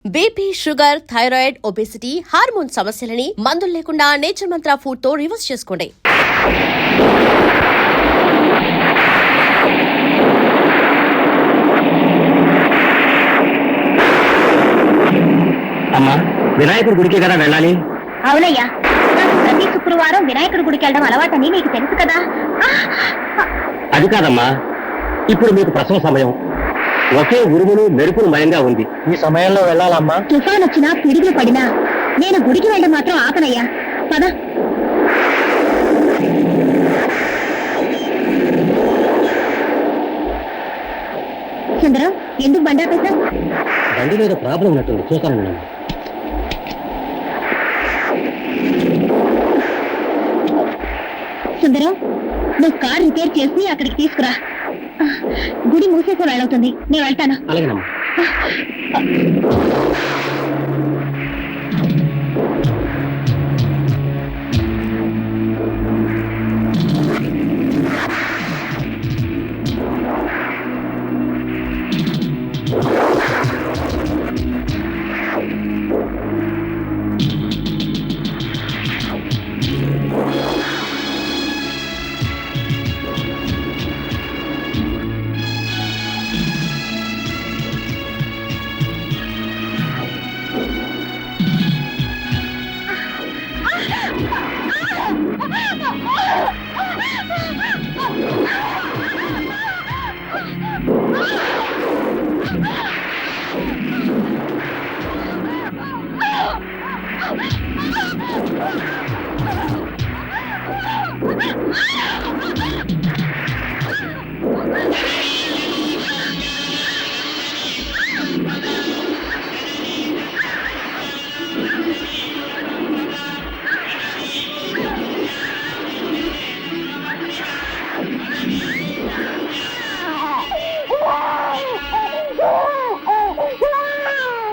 BP, sugar, thyroid, obesity, hormone సమస్యలని మందులు లేకుండా నేచర్ మంత్ర ఫుడ్ తో రివర్స్ చేసుకోండి. అమ్మా, వినాయకుడి గుడికి కదా వెళ్ళాలి? అవునయ్యా, నాకు ప్రతి శుక్రవారం వినాయకుడి గుడికి వెళ్ళడం అలవాటని నీకు తెలుసు కదా. అది కాదమ్మా, ఇప్పుడు మీకు ప్రసవ సమయం. ఒకే ఉరుములు మెరుపులు మయంగా ఉంది. ఈ సమయంలో వెళ్ళాలమ్మా? తుఫాన్ వచ్చినా పిడుగులు పడినా నేను గుడికి వెళ్ళడం మాత్రం ఆపనయ్యా. పద. సుందరం, ఎందుకు బండాపేశా? బండి మీద ప్రాబ్లం ఉన్నట్టుంది, చూస్తాను. సుందరం, నువ్వు కార్ రిపేర్ చేసి అక్కడికి తీసుకురా. గుడి మూసేసే వెళ్ళవుతుంది, నేను వెళ్తాను. అలాగేనమ్మా.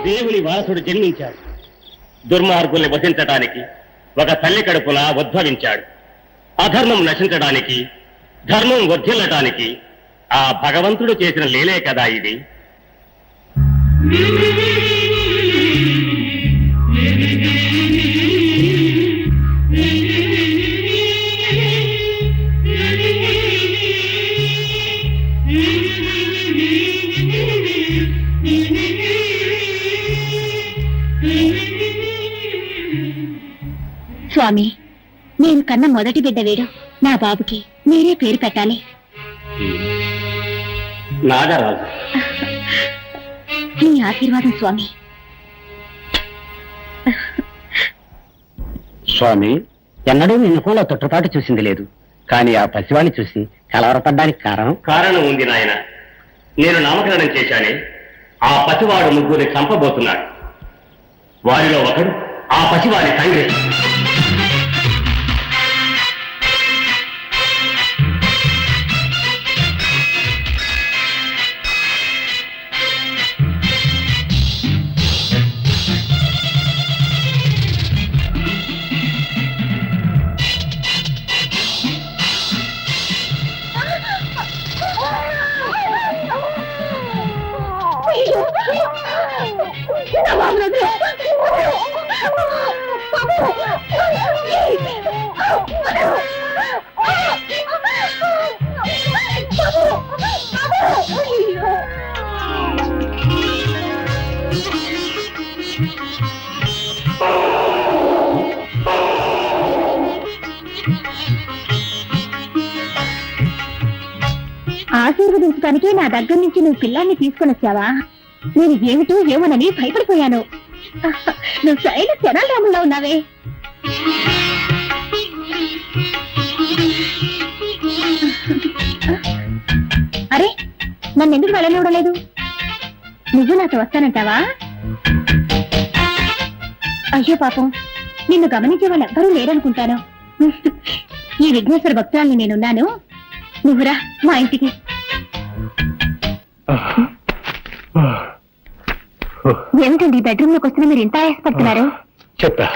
దేవుని వారసుడు జన్మించాడు. దుర్మార్గుల్ని వధించడానికి ఒక తల్లి కడుపులా ఉద్భవించాడు. అధర్మం నశించడానికి, ధర్మం వర్ధిల్లటానికి ఆ భగవంతుడు చేసిన లీలే కదా ఇది. స్వామి, నేను కన్న మొదటి బిడ్డ వీడు. నా బాబుకి మీరే పేరు పెట్టాలి. నాగరాజు. మీ ఆశీర్వాదం స్వామి. స్వామి, ఎన్నడూ నిన్ను కూడా తొట్టుపాటు చూసింది లేదు. కానీ ఆ పసివాణ్ణి చూసి కలవరపడ్డానికి కారణం ఉంది నాయన. నేను నామకరణం చేశానే, ఆ పసివాడు ముగ్గురిని చంపబోతున్నాడు. వారిలో ఒకడు ఆ పసివాడి తండ్రి. ఆశీర్వదించడానికి నా దగ్గర నుంచి నువ్వు పిల్లాన్ని తీసుకొని వచ్చావా? నేను ఏమిటో ఏమోనని భయపడిపోయాను. నువ్వు శైల చరణారాముల్లో ఉన్నావే. అరే, నన్ను ఎందుకు వెళ్ళనివ్వలేదు? నువ్వు నాతో వస్తానంటావా? అయ్యో పాపం, నిన్ను గమనించే వాళ్ళు ఎవ్వరూ లేరనుకుంటాను. ఈ విఘ్నేశ్వర భక్తురాల్ని నేనున్నాను, నువ్వురా మా ఇంటికి. ఏమిటండి బెడ్రూమ్ లోకి వస్తున్నా మీరు ఇంత ఆయాసపడుతున్నారు? చెప్పా,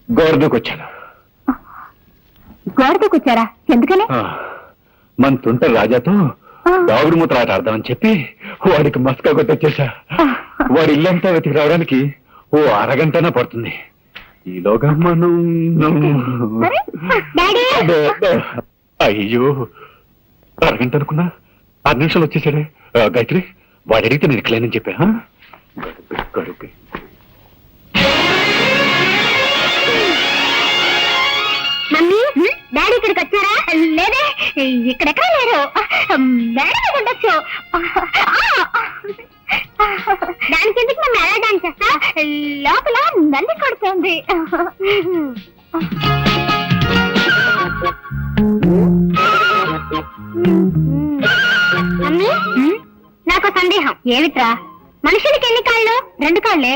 గోరదూకొచ్చాను. గోరదూకొచ్చారా? ఎందుకని? మన తుంట రాజాతో దాగుడు మూతలాట ఆడదామని చెప్పి వాడికి మస్కా కొట్టొచ్చేసా. వాడి ఇల్లంతా వెతికి రావడానికి ఓ అరగంటనా పడుతుంది. ఈలోగా మనం సరే, డాడీ. అయ్యో, అరగంట అనుకున్నా 6 నిమిషాలు వచ్చేసాడే. గాయత్రి, వాడు అడిగితే నేను ఇట్లేనని చెప్పా. గడుపే మమ్మీ, డాడీ ఇక్కడికి వచ్చారా? లేదే, ఇక్కడెక్కడ లేరు. డాడీ ఉండొచ్చు. దానికి ఎందుకు మేము ఎలా డాన్స్ చేస్తా? లోపల నంది కొడుతుంది. మమ్మీ, నాకు సందేహం. ఏమిట్రా? మనుషులకి ఎన్ని కాళ్ళు? 2 కాళ్ళే.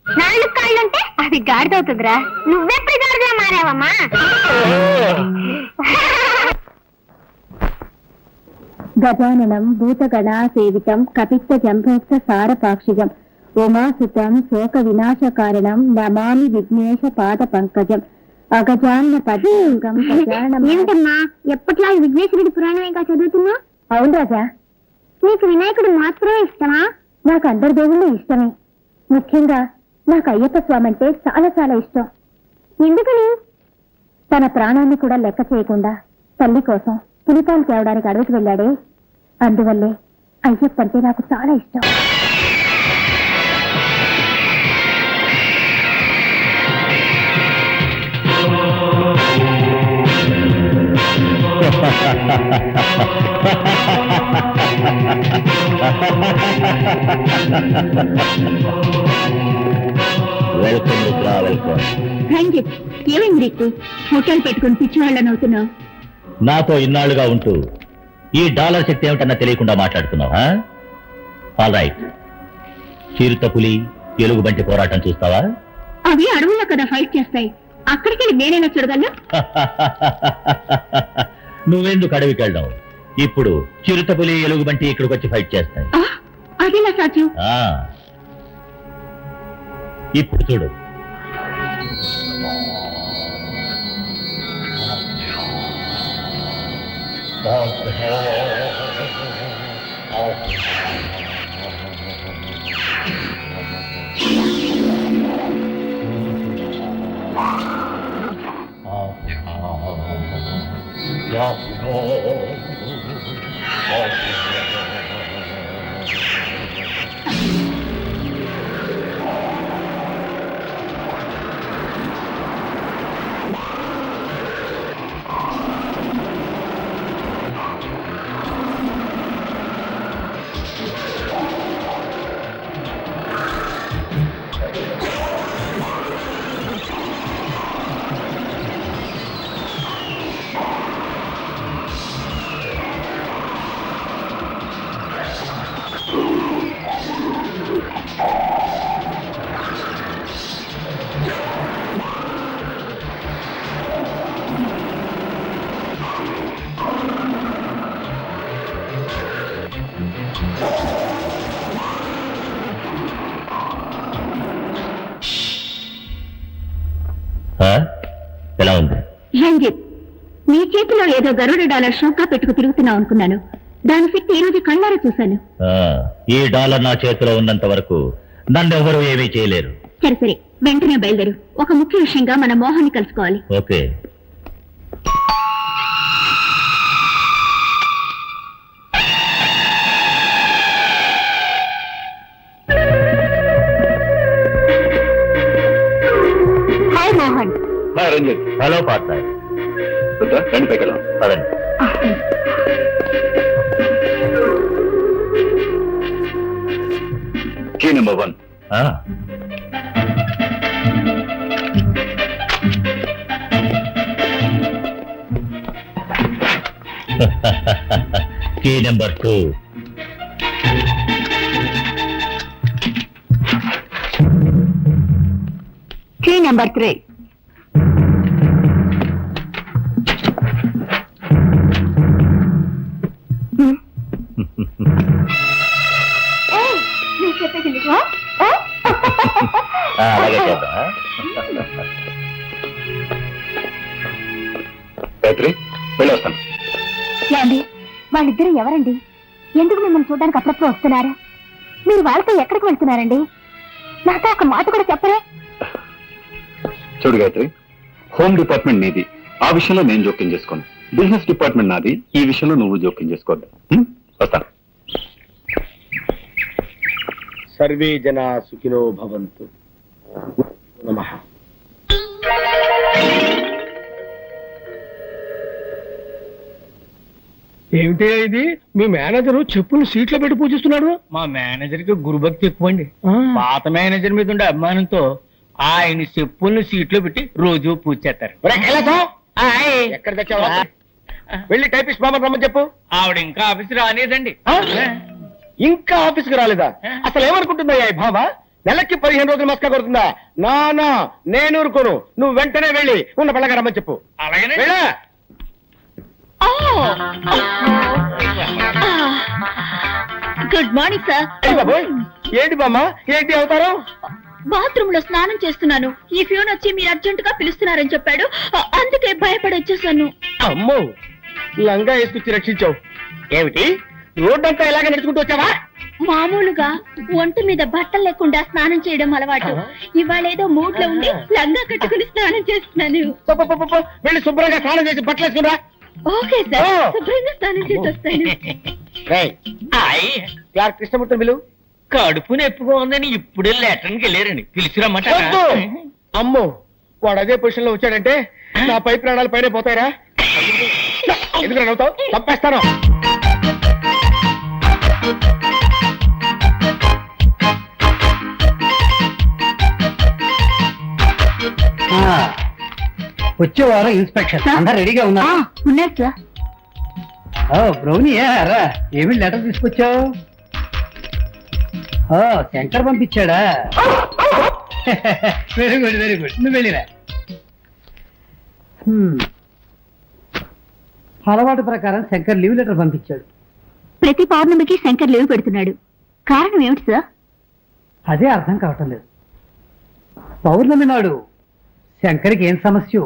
4 కాళ్ళుంటే అది గాడిదవుతుందిరా. నువ్వెప్పుడు గాడిదలా మారావమ్మా? గజాననం భూతగణా సేవితం కపిత్త జంభోక్త సారపాక్షిజం ఉమాసుతం శోక వినాశ కారణం నమామి విఘ్నేశ పాద పంకజం అగజాన్న పద్మం. ఏమిటమ్మా ఎప్పట్లా విఘ్నేశ్వరుడి పురాణమేగా చదువుతున్నా? అవును రాజా. నీకు వినాయకుడు మాత్రమే ఇష్టమా? నాకు అందరి దేవుళ్ళు ఇష్టమే. ముఖ్యంగా నాకు అయ్యప్ప స్వామి అంటే చాలా చాలా ఇష్టం. ఎందుకని? తన ప్రాణాన్ని కూడా లెక్క చేయకుండా తల్లి కోసం పులిపాలు తేవడానికి అడవికి వెళ్ళాడే, అందువల్లే అయ్యప్ప అంటే నాకు చాలా ఇష్టం. Welcome Rudra, welcome. రంజిత్, ఏమైంది రీతు? హోటల్ పెట్టుకుని పిచ్చివాళ్ళని అవుతున్నావు. నాతో ఇన్నాళ్లుగా ఉంటూ ఈ డాలర్ శక్తి ఏమిటన్నా తెలియకుండా మాట్లాడుతున్నావా? ఆల్ రైట్, చిరుతపులి ఎలుగుబంటి పోరాటం చూస్తావా? అవి అడవుల్లో కదా ఫైట్ చేస్తాయి. అక్కడికి నేనైనా చూడగలను. నువ్వెందుకు అడవికి వెళ్ళడం? ఇప్పుడు చిరుతపులి ఎలుగుబంటి ఇక్కడికి వచ్చి ఫైట్ చేస్తాయి. అదేనా సాధ్యం? ఇప్పుడు చూడు. ఎలా ఉంది? రంజిత్, నీ చేతిలో ఏదో గరుడ డాలర్ షోకా పెట్టుకు తిరుగుతున్నావు అనుకున్నాను. దాని శక్తి ఈ రోజు కళ్ళారా చూశాను. ఈ డాలర్ నా చేతిలో ఉన్నంత వరకు నన్నెవరూ ఏమీ చేయలేరు. సరే సరే, వెంటనే బయలుదేరు. ఒక ముఖ్య విషయంగా మన మోహన్ని కలుసుకోవాలి. Okay. Hi Mohan. Ranjith. Hello partner. రండి పైకెళ్ళాం. పదండి. Key number 1. Key number 2. Key number 3. అలాగే చేద్దాం. గాయత్రి, వెళ్ళొస్తాను. ఏమండి, వాళ్ళిద్దరూ ఎవరండి? ఎందుకు మిమ్మల్ని చూడడానికి అప్పుడప్పుడు వస్తున్నారా? మీరు వాళ్ళతో ఎక్కడికి వెళ్తున్నారండి? నాతో ఒక మాట కూడా చెప్పరే? చూడు గాయత్రి, హోమ్ డిపార్ట్మెంట్ నీది, ఆ విషయంలో నేను జోక్యం చేసుకోను. బిజినెస్ డిపార్ట్మెంట్ నాది, ఈ విషయంలో నువ్వు జోక్యం చేసుకోవద్దు. వస్తాను. సర్వే జనా సుఖినో భవంతు. నమః. ఏమిటి ఇది? మీ మేనేజర్ చెప్పులు సీట్లో పెట్టి పూజిస్తున్నాడు. మా మేనేజర్ కి గురుభక్తి ఎక్కువ అండి. పాత మేనేజర్ మీద ఉండే అభిమానంతో ఆయన చెప్పుల్ని సీట్లో పెట్టి రోజు పూజ చేస్తారు. ఒరేయ్ కైలాసం, ఎక్కడ తెచ్చావా? వెళ్ళి టైపిస్ట్ బాబా రమ్మని చెప్పు. ఆవిడ ఇంకా ఆఫీస్ రానేదండి. ఇంకా ఆఫీస్కి రాలేదా? అసలు ఏమనుకుంటుందా ఈ భావ? నెలకి 15 రోజులు మస్కా కొడుతుందా? నా నేను ఊరుకోను. నువ్వు వెంటనే వెళ్ళి ఉన్న పిల్లగా రమ్మని చెప్పు. అలాగనే వెళ్ళా. Good morning sir. ఏయ్ బాబోయ్, ఏంటి బామ్మ, ఏంటి అవతారం? బాత్రూమ్ లో స్నానం చేస్తున్నాను. ఈ ఫ్యూన్ వచ్చి మీరు అర్జెంట్ గా పిలుస్తున్నారని చెప్పాడు. అందుకే భయపడి వచ్చేసాను. అమ్మో, లంగా వేసుకొచ్చి రక్షించావు. ఏమిటి, రోడ్డంతా ఇలాగే నడుచుకుంటూ వచ్చావా? మామూలుగా ఒంటి మీద బట్టలు లేకుండా స్నానం చేయడం అలవాటు. ఇవాళ ఏదో మూడ్ లో ఉండి లంగా కట్టుకుని స్నానం చేస్తున్నాను. వెళ్ళి శుభ్రంగా స్నానం చేసి బట్టలు వేసుకురా. ఓకే సార్, శుభ్రంగా స్నానం చేసి వస్తాను. క్లార్క్ కృష్ణమూర్తి బిలు. కడుపు నొప్పిగా ఉందని ఇప్పుడే లెటర్కి వెళ్ళారండి. పిలిచిరమ్మాట. అమ్మో, వాడు అదే పొజిషన్ లో వచ్చాడంటే నా పై ప్రాణాలు పైన పోతాయిరా. ఎందుకు నవ్వుతావు? తప్పేస్తాను. వచ్చే వారం ఇన్స్పెక్షన్ అందరు రెడీగా ఉన్నారు. ఉన్నారు సార్. బ్రౌనీ రా, ఏమి లెటర్ తీసుకొచ్చావు? శంకర్ పంపించాడా? Very good very good. నువ్వు వెళ్ళిరా. అలవాటు ప్రకారం శంకర్ లీవ్ లెటర్ పంపించాడు. ప్రతి పౌర్ణమికి శంకర్ లీవ్ పెడుతున్నాడు. కారణం ఏమిటి సార్? అదే అర్థం కావటం లేదు. పౌర్ణమి నాడు శంకర్కి ఏం సమస్య?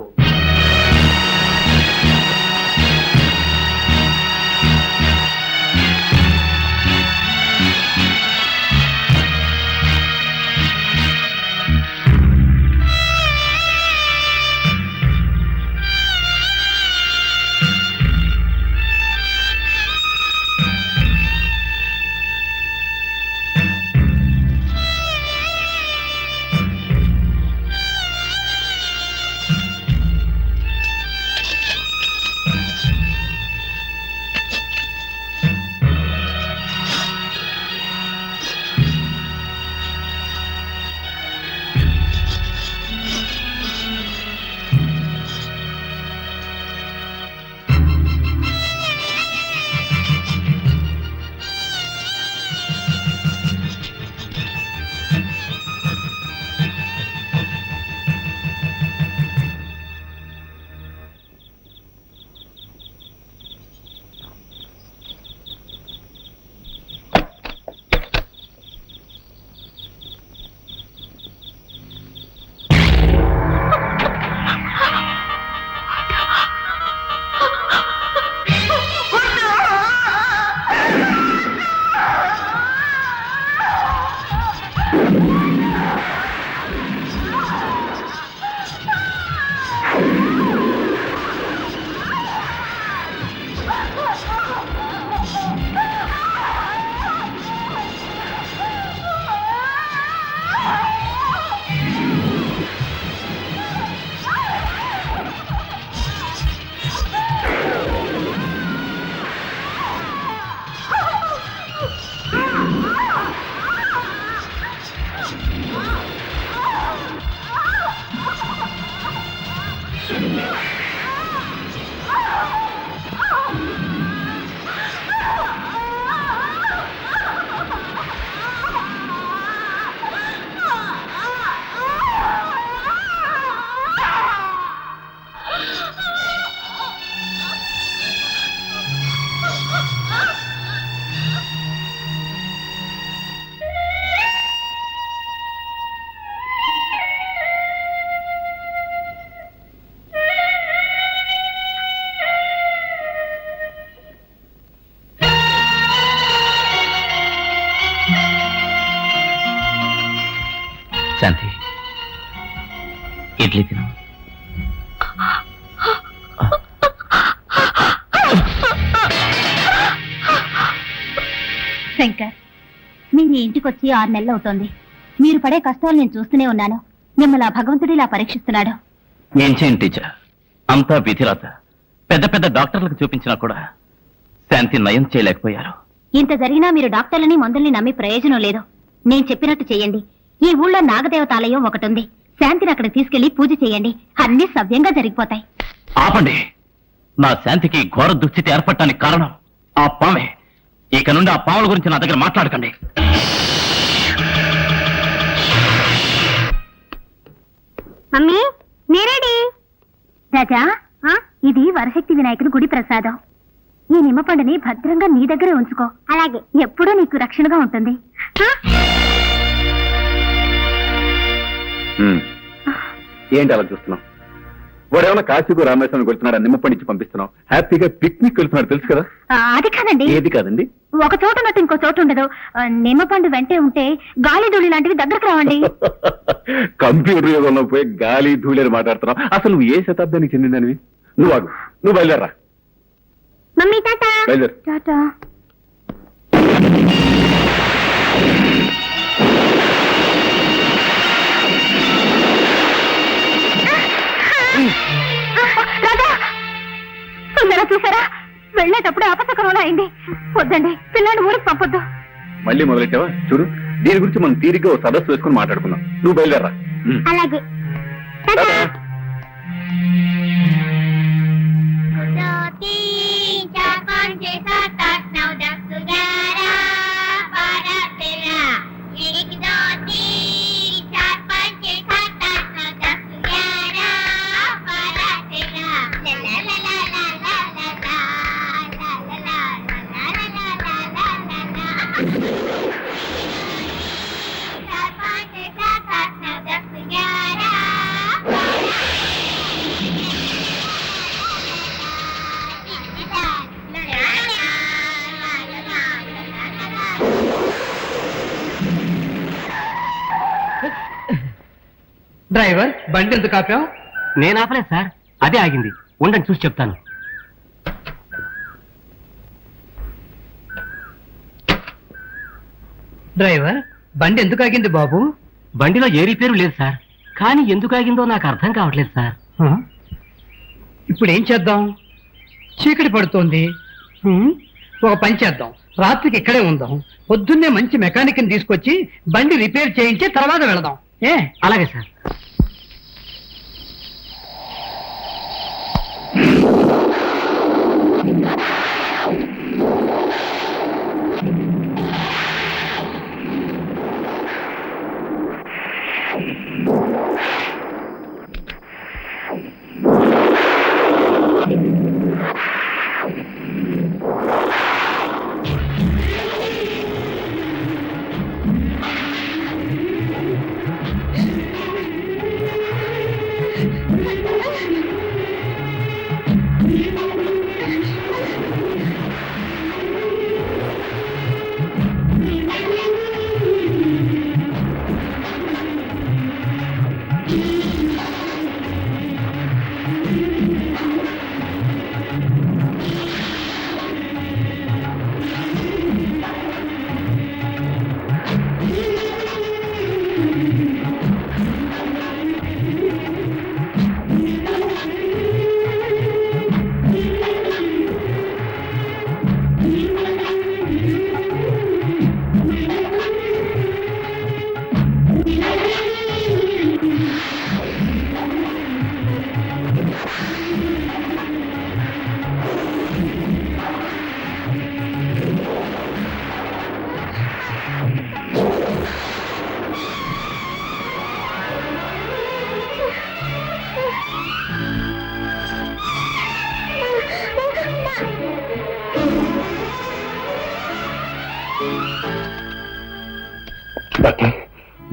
ఇడ్లీ తిను. శంకర్, మీరు ఈ ఇంటికి వచ్చి 6 నెలలు అవుతోంది. మీరు పడే కష్టాలు నేను చూస్తూనే ఉన్నాను. మిమ్మల్ని ఆ భగవంతుడు ఇలా పరీక్షిస్తున్నాడు. ఏం చేయండి టీచర్, అంతా విధిరాత. పెద్ద పెద్ద డాక్టర్లకు చూపించినా కూడా శాంతి నయం చేయలేకపోయారు. ఇంత జరిగినా మీరు డాక్టర్లని మందుల్ని నమ్మి ప్రయోజనం లేదు. నేను చెప్పినట్టు చేయండి. ఈ ఊళ్ళో నాగదేవతాలయం ఒకటి ఉంది. శాంతిని అక్కడికి తీసుకెళ్లి పూజ చేయండి. అన్ని సవ్యంగా జరిగిపోతాయి. ఆపండి. నా శాంతికి ఘోర దుస్థితి ఏర్పడటానికి కారణం ఆ పామే. ఇక నుండి ఆ పాముల గురించి నా దగ్గర మాట్లాడకండి. మమ్మీ, నేరేడి రాజా, ఇది వరశక్తి వినాయకుడి గుడి ప్రసాదం. ఈ నిమ్మపండుని భద్రంగా నీ దగ్గరే ఉంచుకో. అలాగే, ఎప్పుడూ నీకు రక్షణగా ఉంటుంది. ఏంటి అలా చూస్తున్నావు? వాడు ఏమైనా కాశీకు రామేశ్వరం వెళ్తున్నాడు, నిమ్మపండించి పంపిస్తున్నావు. హ్యాపీగా పిక్నిక్ వెళ్తున్నాడు, తెలుసు కదా. అది కాదండి. ఏది కాదండి? ఒక చోట ఉన్నట్టు ఇంకో చోట ఉండదు. నిమ్మపండు వెంటే ఉంటే గాలి ధూళి లాంటివి దగ్గరకు రావండి. కంప్యూటర్ యుగంలో పోయి గాలి ధూళి అని మాట్లాడుతున్నావు. అసలు నువ్వు ఏ శతాబ్దానికి చెందిందనివి? నువ్వు బయలుదేరా. Mummy tata. బయలుదేరు. టాటా. చూసారా, వెళ్ళేటప్పుడు అపశకరంలో అయింది. వద్దండి, పిల్లాన్ని ఊరికి పంపొద్దు. మళ్ళీ మొదలెట్టావా? చూడు, దీని గురించి మనం తీరిగ్గా ఓ సదస్సు వేసుకుని మాట్లాడుకుందాం. నువ్వు బయలుదేరా. అలాగే. డ్రైవర్, బండి ఎందుకు ఆపావు? నేను ఆపలేదు సార్, అదే ఆగింది. ఉండండి, చూసి చెప్తాను. డ్రైవర్, బండి ఎందుకు ఆగింది బాబు? బండిలో ఏ రిపేరు లేదు సార్, కానీ ఎందుకు ఆగిందో నాకు అర్థం కావట్లేదు సార్. ఇప్పుడు ఏం చేద్దాం? చీకటి పడుతోంది. ఒక పని చేద్దాం, రాత్రికి ఇక్కడే ఉందాం. పొద్దున్నే మంచి మెకానిక్ ని తీసుకొచ్చి బండి రిపేర్ చేయించి తర్వాత వెళదాం. అలాగే సార్.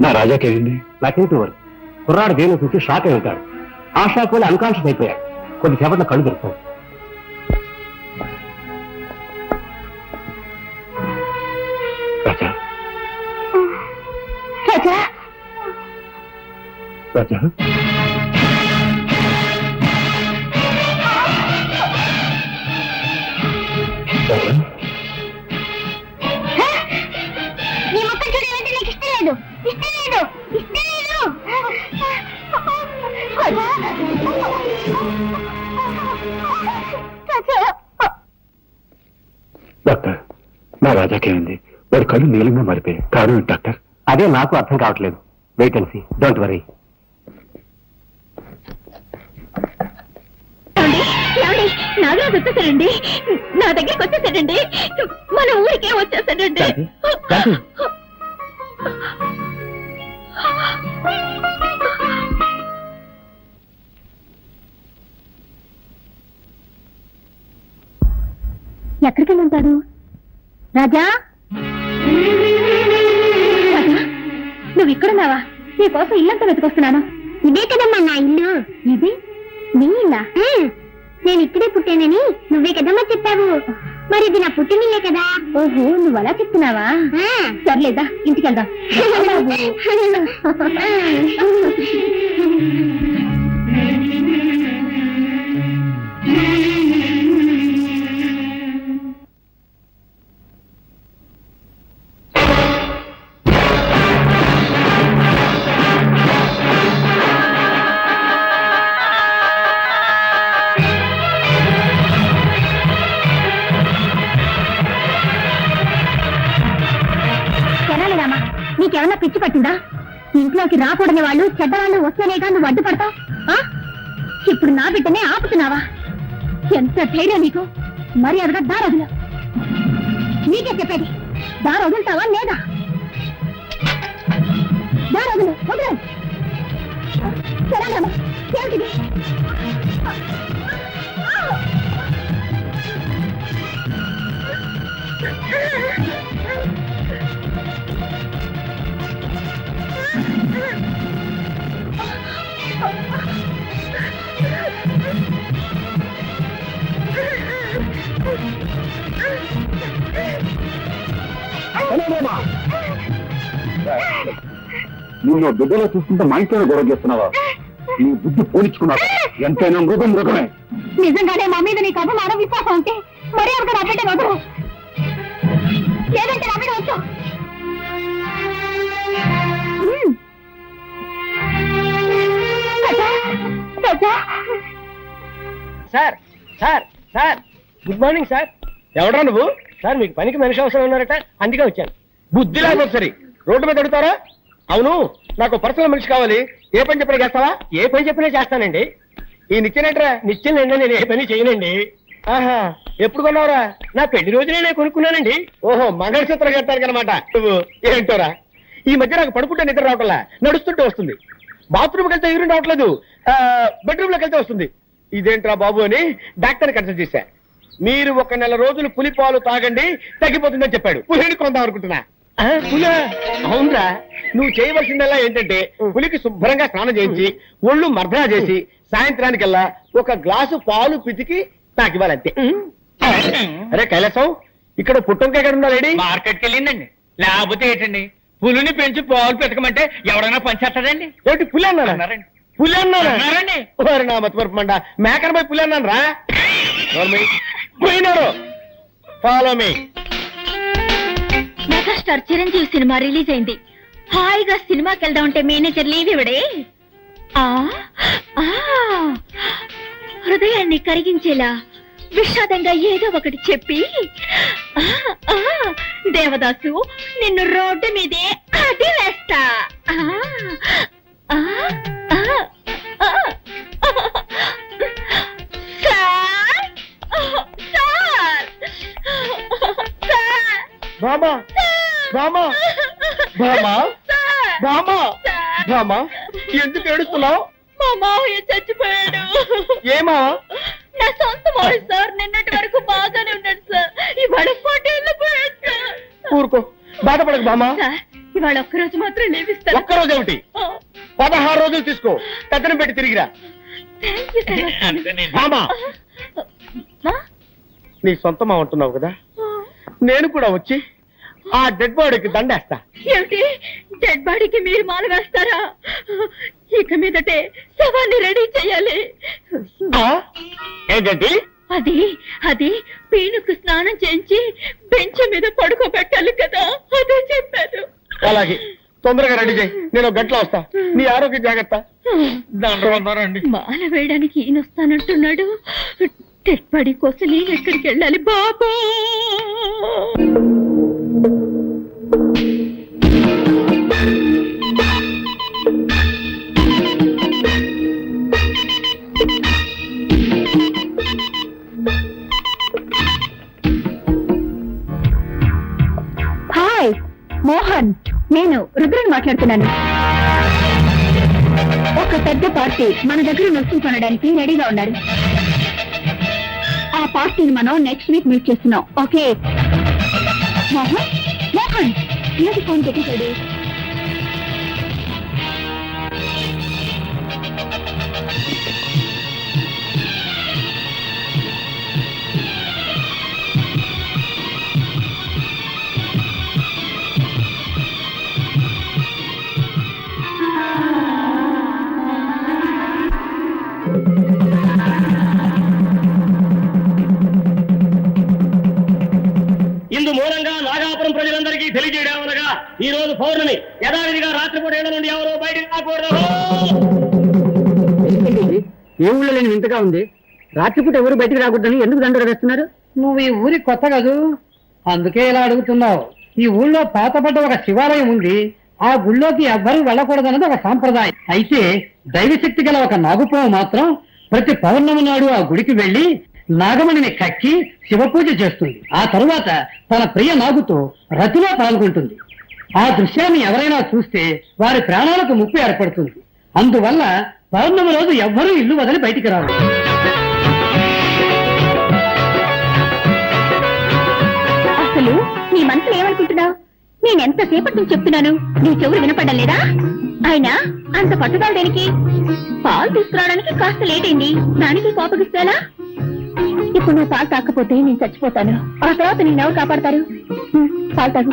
నా రాజాకేంది? Nothing to worry. కుర్రాడు దేని చూసి షాక్ అయి ఉంటాడు. ఆ షాక్ వల్ల అన్కాన్షియస్ అయిపోయాడు. కొద్దిసేపట్లో కళ్ళు దొరుకుతాయి. రాజా, రాజా, రాజా, డాక్టర్, నా రాజాకేమైంది? వాడి కళ్ళు నీలంగా మారిపోయాయి. కారణం ఏంటి డాక్టర్? అదే నాకు అర్థం కావట్లేదు. Wait and see, don't worry. Nagaraju వచ్చేసాడండి, నా దగ్గరికి వచ్చేసాడండి, మన ఊరికే వచ్చేసాడండి. ఎక్కడికి వెళ్ళి ఉంటాడు? రాజా, రాజా, నువ్వు ఇక్కడున్నావా? నీకోసం ఇల్లంతా వెతుకొస్తున్నాను. ఇదే కదమ్మా నా ఇల్లు. ఇది నీ ఇల్లా? నేను ఇక్కడే పుట్టానని నువ్వే కదమ్మా చెప్పావు. మరి ఇది నా పుట్టినిల్లే కదా. ఓహో, నువ్వు అలా చెప్తున్నావా? సర్లేదా, ఇంటికి వెళ్దాం. నీకేమన్నా పిచ్చి పట్టిందా? ఇంట్లోకి రాకూడని వాళ్ళు, చెడ్డవాళ్ళు వస్తేనేగా నువ్వు అడ్డుపడతావు. ఇప్పుడు నా బిడ్డనే ఆపుతున్నావా? ఎంత ధైర్యం నీకు? మర్యాదగా దారొదులు. నీకే చెప్పేది, దారొదులుతావా లేదా? దారొదులు, వదులు. సరేనమ్మా, ఏమిటిది? నువ్వు బిడ్డలో చూస్తుంటే మా ఇంట్లోనే గొడవ చేస్తున్నావా? నీ బుద్ధి పోనిచ్చుకున్నావు. ఎంతైనా మృగం మృగమే. నిజంగానే మా మీద నీకు అభిమానం, విశ్వాసం ఉంటే మరీ ఒక నా బిడ్డ వదరు, లేదంటే నా బిడ్డ వచ్చు. Sir sir sir, good morning sir. ఎవడా నువ్వు? సార్, మీకు పనికి మనిషి అవసరం ఉన్నారట, అందుకే వచ్చాను. బుద్ధి లేకపోతే సరే రోడ్డు మీద అడుగుతారా? అవును, నాకు పర్సనల్ మనిషి కావాలి. ఏ పని చెప్పినా చేస్తావా? ఏ పని చెప్పినా చేస్తానండి. ఈ నిత్యనేట్రా? నిత్యం నిండా నేను ఏ పని చేయనండి. ఆహా, ఎప్పుడు కొన్నావురా? నా పెళ్లి రోజునే నేను కొనుక్కున్నానండి. ఓహో, మంగళసూత్రం కట్టాను అనమాట. నువ్వు ఏంటోరా, ఈ మధ్య నాకు పడుకుంటే నిద్ర రావట్లా, నడుస్తుంటే వస్తుంది. బాత్రూమ్కి వెళ్తే యూరిన్ రావట్లేదు, బెడ్రూమ్ లోకి వెళ్తే వస్తుంది. ఇదేంట్రా బాబు అని డాక్టర్ కన్సల్ట్ చేశా. మీరు 1 నెల రోజులు పులి పాలు తాగండి, తగ్గిపోతుందని చెప్పాడు. పులిని కొందాం అనుకుంటున్నా. పులా? అవునరా, నువ్వు చేయవలసిందల్లా ఏంటంటే పులికి శుభ్రంగా స్నానం చేయించి ఒళ్ళు మర్దనా చేసి సాయంత్రానికల్లా 1 గ్లాసు పాలు పితికి తాకివ్వాలంతే. అరే కైలాసం, ఇక్కడ పుట్టంకాయ ఎక్కడ ఉన్నా లేడీ? మార్కెట్కి వెళ్ళిందండి. లేకపోతే ఏంటండి, పులిని పెంచి పాలు పెట్టకమంటే ఎవడైనా పనిచేస్తాడండి? ఏమిటి పులి అన్నారా? పులి అన్నారండి. నా మతిమరుపు మండ, మేకన పోయి పులి అన్నాను రా. పోయినారు. Follow me. Megastar Chiranjeevi cinema release అయింది. హాయిగా సినిమాకి వెళ్దాం అంటే మేనేజర్ లీవ్ ఇవ్వడే. హృదయాన్ని కరిగించేలా విషాదంగా ఏదో ఒకటి చెప్పి, దేవదాసు నిన్ను రోడ్డు మీదే అడి వేస్తా. బామా బామా బామా బామా బామా, ఎందుకు ఏడుస్తున్నావు? మా మావయ్య చచ్చిపోయాడు. ఏమా? నా సొంత మావయ్య సార్. నిన్నటి వరకు బాగానే ఉన్నాడు సార్, ఇవాళ పోటీల్లో పోయాడు సార్. ఊరుకో, బాధపడకు బామా. సార్, ఇవాళ ఒక్కరోజు మాత్రం లేవిస్తాను. ఒక్కరోజు ఏమిటి? 16 రోజులు తీసుకో, పెద్దను పెట్టి తిరిగిరా. బామా, నీ సొంతమా ఉంటున్నావు కదా, నేను కూడా వచ్చి ఆ డెడ్ బాడీకి దండేస్తా. ఏమిటి, డెడ్ బాడీకి మీరు మాల వేస్తారా? ఇక మీదటే శవాన్ని రెడీ చేయాలి. ఏంటండి? అది అది పీనుకు స్నానం చేయించి బెంచ్ మీద పడుకోబెట్టాలి కదా, అదే చెప్పాను. అలాగే, తొందరగా రెడీ చేయి, నేను 1 గంటలో వస్తా. నీ ఆరోగ్యం జాగ్రత్త. దండలు ఉన్నారండి. మాల వేయడానికి ఈయన వస్తానంటున్నాడు. తెప్పడి కోసలి ఎక్కడికి వెళ్ళాలి బాబా? హాయ్ మోహన్, నేను రుద్రని మాట్లాడుతున్నాను. ఒక పెద్ద పార్టీ మన దగ్గర నొస్తులు కొనడానికి రెడీగా ఉన్నారు. ఆ పార్టీని మనం నెక్స్ట్ వీక్ మీట్ చేస్తున్నాం. ఓకే మోహన్? మోహన్ ఏది ఫోన్ పెట్టేశాడు? ఇందు మూలంగా నాగాపురం ప్రజలందరికీ తెలియజేయడమనగా ఈ రోజు పౌర్ణమి యథావిధిగా రాత్రిపూట ఏళ్ళ నుండి ఎవరో బయటకు రాకూడదు. ఏ ఊళ్ళో లేని వింతగా ఉంది. రాత్రిపూట ఎవరు బయటికి రాకూడదని ఎందుకు దండలు వేస్తున్నారు? నువ్వు ఈ ఊరి కొత్త కదూ, అందుకే ఇలా అడుగుతున్నావు. ఈ ఊళ్ళో పాతపడ్డ ఒక శివాలయం ఉంది. ఆ గుళ్ళోకి ఎవ్వరూ వెళ్ళకూడదన్నది ఒక సాంప్రదాయం. అయితే దైవశక్తి గల ఒక నాగుపాము మాత్రం ప్రతి పౌర్ణమి నాడు ఆ గుడికి వెళ్లి నాగమణిని కక్కి శివపూజ చేస్తుంది. ఆ తరువాత తన ప్రియ నాగుతో రతిలో పాల్గొంటుంది. ఆ దృశ్యాన్ని ఎవరైనా చూస్తే వారి ప్రాణాలకు ముప్పు ఏర్పడుతుంది. అందువల్ల పౌర్ణమి రోజు ఎవ్వరూ ఇల్లు వదిలి బయటికి రారు. అసలు నీ మనసులో ఏమనుకుంటున్నావు? నేనెంతసేపటి నుంచి చెప్తున్నాను, నీ చెవులు వినపడ్డం లేదా? అయినా అంత పట్టుదల దేనికి? పాలు తీసుకురావడానికి కాస్త లేట్ అయింది, దానికి కోపగిస్తానా? ఇప్పుడు నువ్వు పాలు తాకపోతే నేను చచ్చిపోతాను. ఆ తర్వాత నిన్నెవరు కాపాడతారు? పాలు తాగు.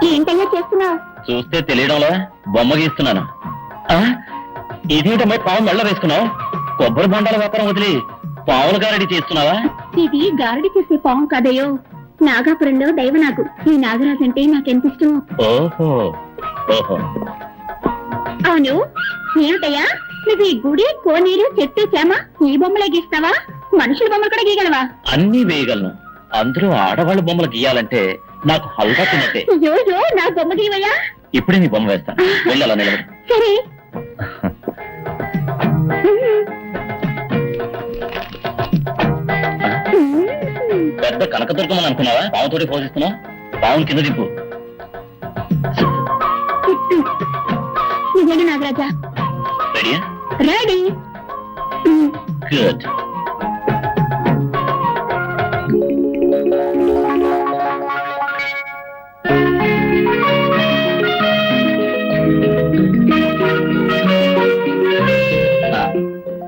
ఏంటయ్యా చేస్తున్నావు? చూస్తే తెలియడంలా బొమ్మ గీస్తున్నాను. ఇదేంటమ్మాయి పావు మెళ్ళ వేసుకున్నావు? కొబ్బరి బొండాల వ్యాపారం వదిలి పావులు గారడి చేస్తున్నావా? ఇది గారడి చేసే పాము కాదయ్యో, నాగాపురంలో దైవనాగు. ఈ నాగరాజు అంటే నాకెంత ఇష్టం. ఓహో ఓహో. అవును ఏమిటయ్యా, నువ్వు ఈ గుడి, కోనేరు, చెట్టు, చేమ ఈ బొమ్మలే గీస్తావా? మనుషుల బొమ్మలు కూడా గీయగలవా? అన్నీ వేయగలను. అందరూ ఆడవాళ్ళ బొమ్మలు గీయాలంటే నాకు హల్వా తిన్నట్టే. అయ్యో నా బొమ్మ గీవయ్యా. ఇప్పుడే నీ బొమ్మ వేస్తాను, వెళ్ళి అలా నిలబడి. సరే. పెద్ద కనకదుర్గమని అనుకున్నావా? పావుతోటి పోషిస్తున్నావు. పావుని కింద దింపు. నిజంగా నాగరాజా? రెడీయా? రెడీ. గుడ్.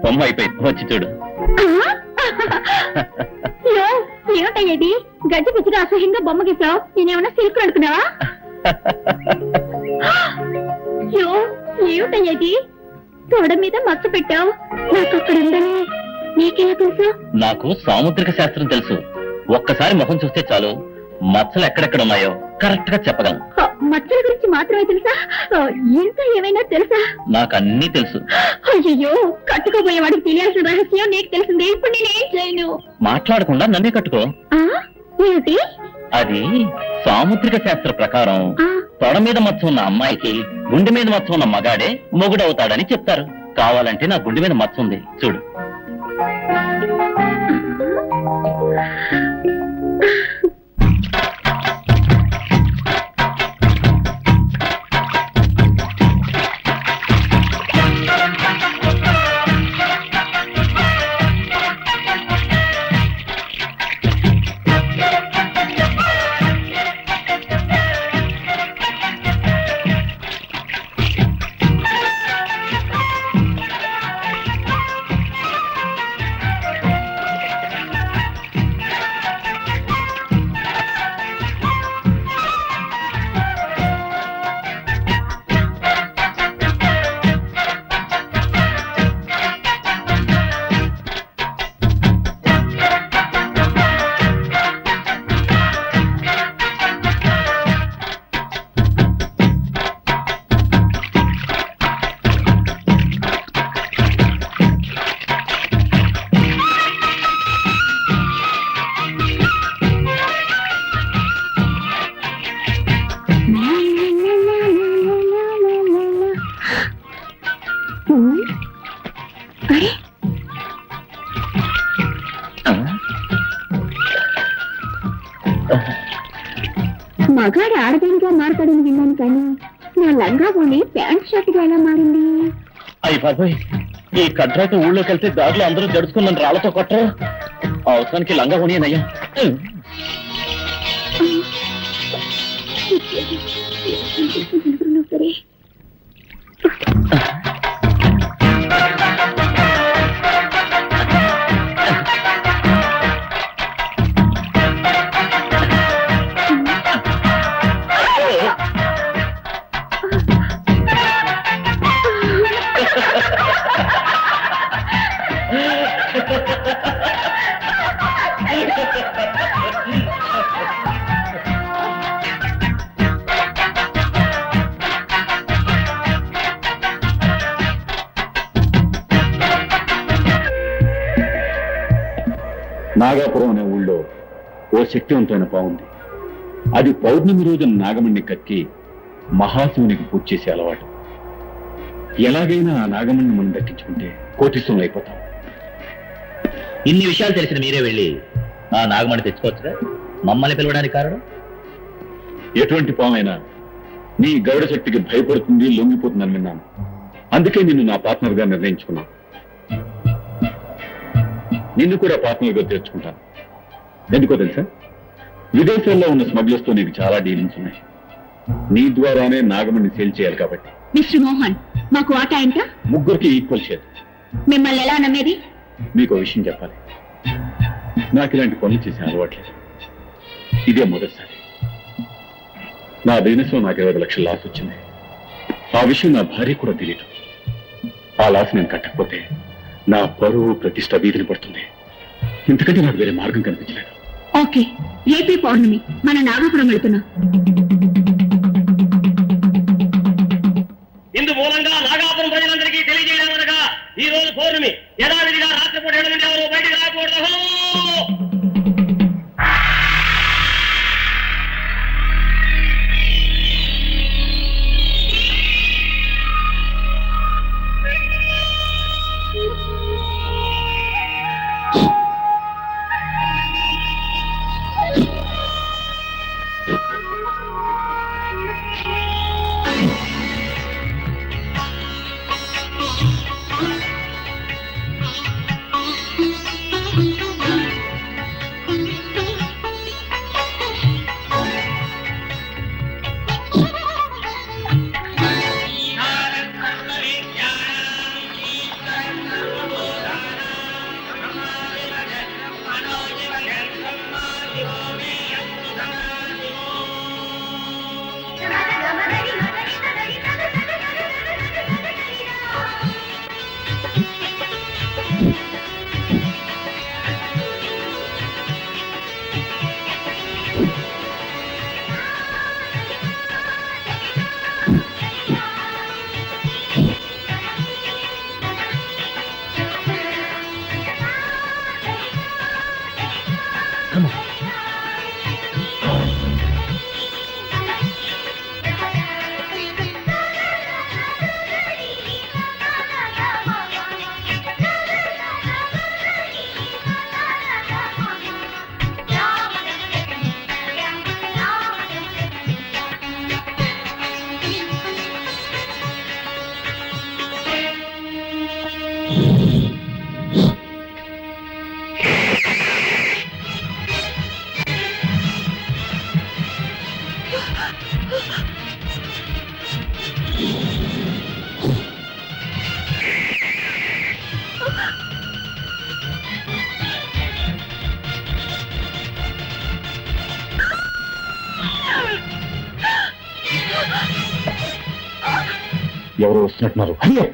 బొమ్మ అయిపోయింది, వచ్చి చూడు. ఏమిటయ్యేది గడ్డి పిచ్చిగా అసహ్యంగా బొమ్మ గీసావు? నేనేమన్నా సిల్క్ అనుకున్నావా? ఏమిటయ్యేది తోడ మీద మచ్చ పెట్టావు? నాకు అక్కడ ఉందని నీకేలా తెలుసు? నాకు సాముద్రిక శాస్త్రం తెలుసు. ఒక్కసారి ముఖం చూస్తే చాలు మచ్చలు ఎక్కడెక్కడ ఉన్నాయో కరెక్ట్ గా చెప్పగలను. మచ్చల గురించి మాత్రమే తెలుసా? ఇంకా ఏమైనా తెలుసా? నాకు అన్నీ తెలుసు. అయ్యో, కట్టుకోబోయేవాడికి తెలియాల్సిన రహస్యం నీకు తెలిసింది. ఇప్పుడు నేనేం చేయను? మాట్లాడకుండా నన్నే కట్టుకో. ఏమిటి అది? సాముద్రిక శాస్త్ర ప్రకారం తొడ మీద మచ్చ ఉన్న అమ్మాయికి గుండె మీద మచ్చ ఉన్న మగాడే మొగుడవుతాడని చెప్తారు. కావాలంటే నా గుండె మీద మచ్చ ఉంది, చూడు. మగాడు ఆడదానిగా మారతాడని విన్నాను కానీ నా లంగా పోనీ ప్యాంట్ షర్ట్గా ఎలా మారింది? అయ్యి బాబోయ్, ఈ కట్రాక ఊళ్ళోకి వెళ్తే దారిలో అందరూ జడుచుకున్నాను రాళ్లతో కొట్టరు. అవసరానికి లంగా కొనియనయ్యా. సరే నాగాపురం అనే ఊళ్ళో ఓ శక్తివంతమైన బాగుంది. అది పౌర్ణమి రోజున నాగమణ్ణి కక్కి మహాశివునికి పూజ చేసే అలవాటు. ఎలాగైనా ఆ నాగమణ్ణి మనం దక్కించుకుంటే కోటీశ్వరులు అయిపోతాం. ఇన్ని విషయాలు తెలిసిన మీరే వెళ్ళి ఆ నాగమణి తెచ్చుకోవచ్చుగా. మమ్మల్ని పిలవడానికి కారణం? ఎటువంటి పామైనా నీ గౌడ శక్తికి భయపడుతుంది, లొంగిపోతుందని విన్నాను. అందుకే నిన్ను నా పార్ట్నర్ గా నిర్ణయించుకున్నాను. నిన్ను కూడా పార్ట్నర్ గా తెచ్చుకుంటాను. ఎందుకో తెలుసా, విదేశాల్లో ఉన్న స్మగ్లర్స్ తో నీకు చాలా డీలింగ్స్ ఉన్నాయి. నీ ద్వారానే నాగమణ్ణి సేల్ చేయాలి కాబట్టి. మిస్టర్ మోహన్, మాకు ఆట ఎంత? ముగ్గురికి ఈక్వల్ షేర్. మిమ్మల్ని ఎలా నమ్మేది? మీకు విషయం చెప్పాలి. నాకు ఇలాంటి పనులు చేసే అలవాట్లేదు. ఇదే మొదటిసారి. నా బిజినెస్ లో నాకు 20 లక్షల లాస్ వచ్చింది. ఆ విషయం నా భార్య కూడా తెలియదు. ఆ లాస్ నేను కట్టకపోతే నా పరువు ప్రతిష్ట వీధిని పడుతుంది. ఇంతకంటే నాకు వేరే మార్గం కనిపించలేదు. ఓకే, రేపే పౌర్ణమి, మన నాగపురం వెళుతున్నాం. ఇందు మూలంగా నాగాపురం ప్రజలందరికీ తెలియజేయడమనగా ఈ రోజు పౌర్ణమి యథావిధిగా రాత్రిపూట 7 నుండి ఎవరు బయటికి రాకూడదు. ఎవరు వస్తున్నట్టున్నారు? అయ్యో,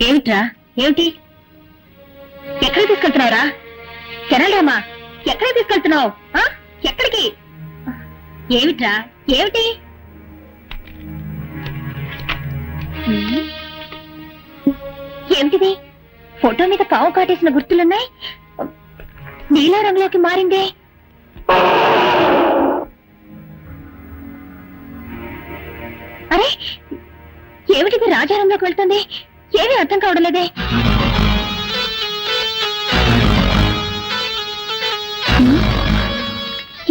ఏమిట్రా ఏమిటి ఎక్కడికి తీసుకెళ్తున్నావురా కెనడామా ఎక్కడికి తీసుకెళ్తున్నావు ఎక్కడికి ఏమిట్రా ఏమిటి ఏమిటిది ఫోటో మీద పావు కాటేసిన గుర్తులున్నాయి నీలా రంగులోకి మారిందే అరే ఏమిటిది రాజారంలోకి వెళ్తుంది ఏమీ అర్థం కావడం లేదే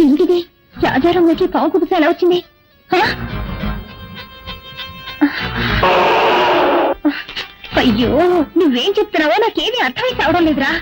ఏమిటిది రాజారంలోకి పావు కుబుస ఎలా వచ్చింది అయ్యో నువ్వేం చెప్తున్నావో నాకేమీ అర్థమై కావడం లేదురా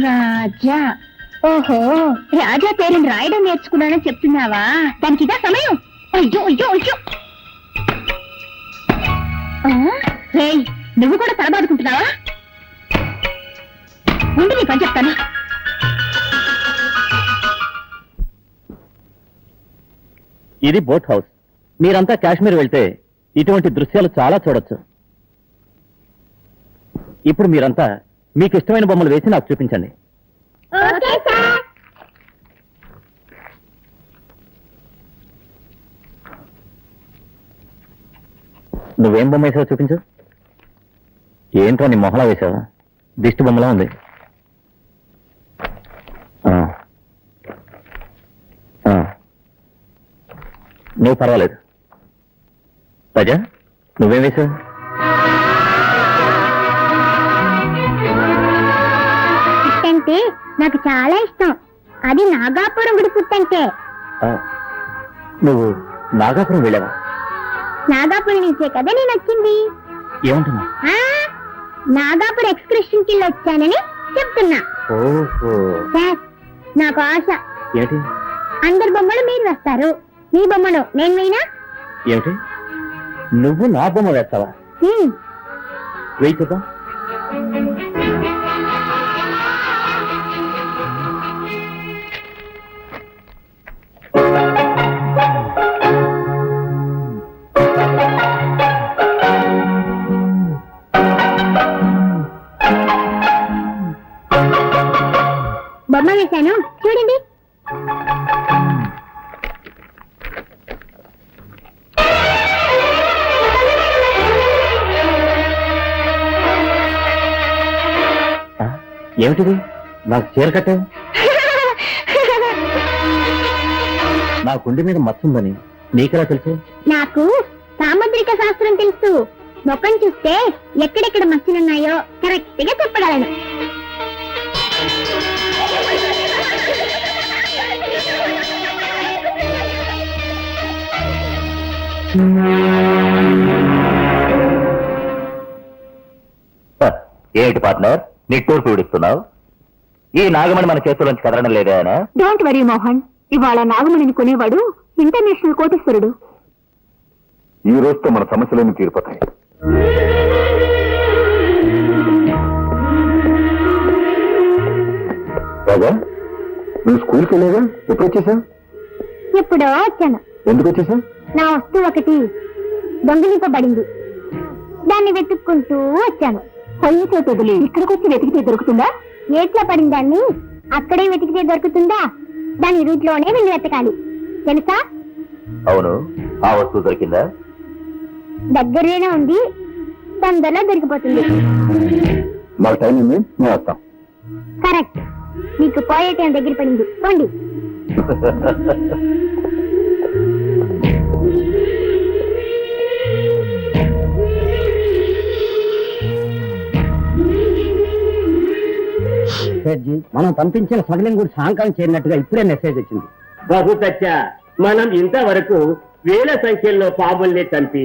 రాజా ఓహో రాజా పేరుని రాయడం నేర్చుకున్నానని చెప్తున్నావా దానికి ఇదా సమయం అయ్యో అయ్యో అయ్యో రేయ్ నువ్వు కూడా తలబాదుకుంటున్నావా ముందు నీ పని చెప్తాను ఇది బోట్ హౌస్. మీరంతా కాశ్మీర్ వెళ్తే ఇటువంటి దృశ్యాలు చాలా చూడొచ్చు. ఇప్పుడు మీరంతా మీకు ఇష్టమైన బొమ్మలు వేసి నాకు చూపించండి. నువ్వేం బొమ్మ వేసావో చూపించు. ఏంట్రా నీ మొహలా వేసావా? దిష్టి బొమ్మలా ఉంది. నువ్వు పర్వాలేదు. రాజా నువ్వేం వేసావు? పుట్టంటే నాకు చాలా ఇష్టం. అది నాగాపురం గుడి పుట్టంటే. నువ్వు నాగాపురం వెళ్ళావా? నాగాపురం నుంచే కదా నేను వచ్చింది. ఏమంటున్నా? నాగాపురం ఎక్స్కర్షన్ కి వచ్చానని చెప్తున్నా. ఓహో సార్ నాకు ఆశ. ఏంటి? అందరి బొమ్మలు మీరు వేస్తారు, మీ బొమ్మను నేను వేయనా? ఏమిటి నువ్వు నా బొమ్మ వేస్తావా? వెయ్యి చూద్దాం. బొమ్మ వేశాను చూడండి. ఏమిటిది? నాకు చీర కట్టావు. నా కుండి మీద మచ్చుందని నీకెలా తెలుసు? నాకు సాముద్రిక శాస్త్రం తెలుసు. ముఖం చూస్తే ఎక్కడెక్కడ మచ్చలున్నాయో కరెక్ట్ గా చెప్పగలను. ఏమిటి పార్ట్నర్ నిట్టూరు పీడిస్తున్నావు? ఈ నాగమణి మన చేతుల్లోంచి కదలడం లేదా? డోంట్ వరీ మోహన్, ఇవాళ నాగమణిని కొనేవాడు ఇంటర్నేషనల్ కోటీశ్వరుడు. ఈ రోజుతో మన సమస్యలన్నీ తీరిపోతాయి. రాజా నువ్వు స్కూల్కి వెళ్ళేగా? ఎప్పుడు వచ్చేసావు? ఎప్పుడో వచ్చాను. ఎందుకు వచ్చేసావు? నా వస్తువు ఒకటి దొంగిలింపబడింది. దాన్ని వెతుక్కుంటూ వచ్చాను. పొయ్యి చేతులు ఇక్కడికి వచ్చి వెతికితే దొరుకుతుందా? ఏట్లా పడిన దాన్ని అక్కడే వెతికితే దొరుకుతుందా? దాని రూట్ లోనే వెళ్ళి వెతకాలి తెలుసా? అవును, ఆ వస్తువు దొరికిందా? దగ్గరనే ఉంది, తొందరలో దొరికిపోతుంది. మాకు టైం ఉంది, మేము వస్తాం. కరెక్ట్, మీకు పోయే టైం దగ్గర పడింది. పోండి. సేట్జీ, మనం పంపించిన స్మగ్లింగ్ గుడి సాయంకాలం చేరినట్టుగా ఇప్పుడే మెసేజ్ వచ్చింది. బాబు సత్య, మనం ఇంతవరకు వేల సంఖ్యలో పాముల్ని చంపి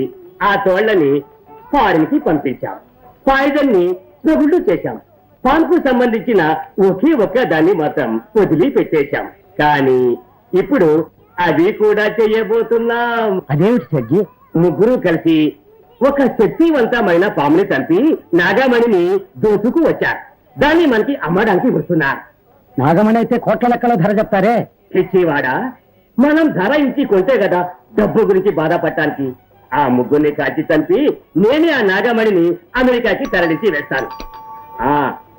ఆ తోళ్లని ఫారిన్ కి పంపించాం. పాయిజన్ ని స్మగుళ్ళు చేశాం. పాన్కు సంబంధించిన ఒకే ఒక్క దాన్ని మాత్రం వదిలి పెట్టేశాం. కానీ ఇప్పుడు అది కూడా చేయబోతున్నాం. అదేమిటి సజ్జి? ముగ్గురు కలిసి ఒక శక్తివంతమైన పాముని చంపి నాగమణిని దోచుకు వచ్చారు. దాన్ని మనకి అమ్మడానికి వస్తున్నారు. నాగమణి అయితే కోట్ల లెక్కలో ధర చెప్తారే. పిచ్చివాడా, మనం ధర ఇచ్చి కొంటే కదా డబ్బు గురించి బాధపడటానికి. ఆ ముగ్గురిని కాల్చి చంపి నేనే ఆ నాగమణిని అమెరికాకి తరలించి వేస్తాను.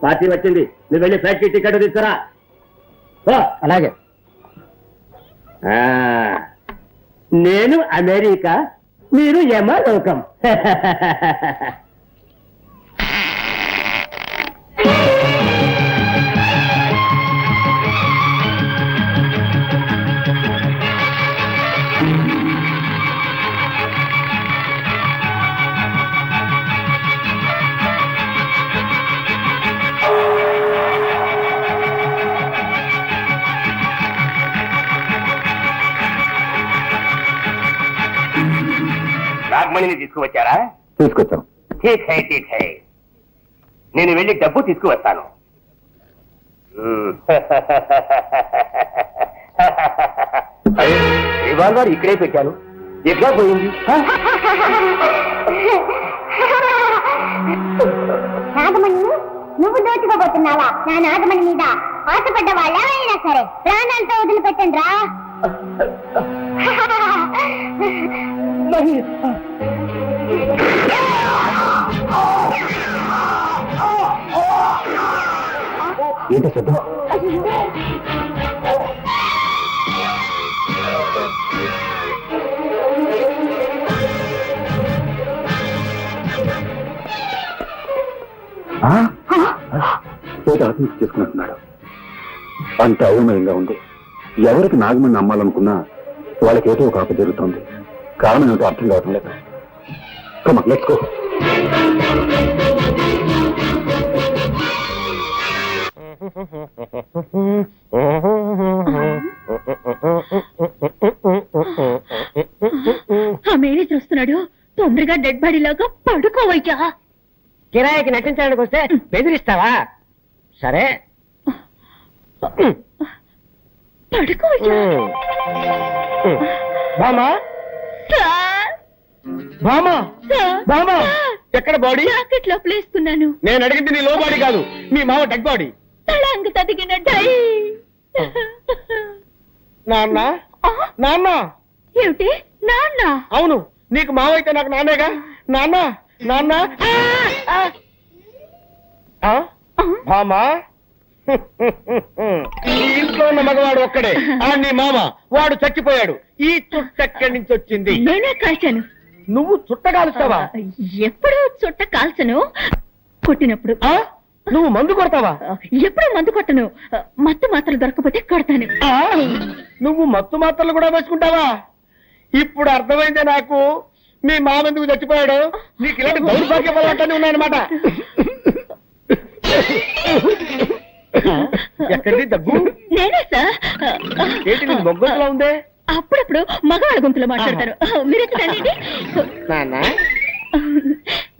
పార్టీ వచ్చింది, నువ్వు వెళ్ళి ఫ్లైట్ టికెట్ తీసుకురా. అలాగే. నేను అమెరికా, మీరు యమలోకం. నాగమణిని తీసుకువచ్చారా? తీసుకొచ్చాం. ఠీక్ హై, ఠీక్ హై. నేను వెళ్ళి డబ్బు తీసుకువస్తాను. రివాల్వర్ ఇక్కడే పెట్టాను, ఎట్లా పోయింది? నాగమణి, నువ్వు దోచుకోబోతున్నావా? నా నాగమణి మీద ఆశపడ్డ వాళ్ళ అయినా సరే ప్రాణాలతో వదిలిపెట్టండి రా. ఏంటో శబ్దం? చేసుకున్నట్టున్నాడు. అంత అయోమయంగా ఉంది. ఎవరికి నాగమణి అమ్మాలనుకున్నా వాళ్ళకేదో ఒక ఆప జరుగుతుంది. కారణం ఏమిటో అర్థం కావటం లేదు. Let's go. ఆ మేనేజర్ వస్తున్నాడు, తొందరగా డెడ్ బాడీ లాగా పడుకోవయ్యా. కిరాయికి నటించడానికి వస్తే బెదిరిస్తావా? సరే పడుకోవయ్యా. బామా, బామా, బామా, ఎక్కడ బాడీ? జాకెట్ లో ప్లేసుకున్నాను. నేను అడిగింది నీ లో బాడీ కాదు, మీ మామ డెడ్ బాడీ. తళంగు తదిగిన డై. నాన్న, నాన్న. ఏమిటి నాన్న? అవును, నీకు మావ అయితే నాకు నాన్నేగా. నాన్న, నాన్న. మామా, ఈ ఇంట్లో ఉన్న మగవాడు ఒక్కడే, నీ మామ. వాడు చచ్చిపోయాడు. ఈ చుట్ట ఎక్కడి నుంచి వచ్చింది? నేనే కాల్చాను. నువ్వు చుట్ట కాలుస్తావా? ఎప్పుడు చుట్ట కాల్చను, కొట్టినప్పుడు. నువ్వు మందు కొడతావా? ఎప్పుడు మందు కొట్టను. మత్తు మాత్రలు దొరకపోతే కొడతాను. నువ్వు మత్తు మాత్రలు కూడా వేసుకుంటావా? ఇప్పుడు అర్థమైందే నాకు మీ మామ ఎందుకు చచ్చిపోయాడు. నీకు ఇలాంటి దౌర్భాగ్య పదార్థాన్ని ఉన్నాయన్నమాట. ఎక్కడిది దగ్గు? నేనే సార్. ఏంటి నీ మొగ్గలా ఉందే? అప్పుడప్పుడు మగవాళ్ళ గుంపులో మాట్లాడతారు. మీరు రండి. నాన్న,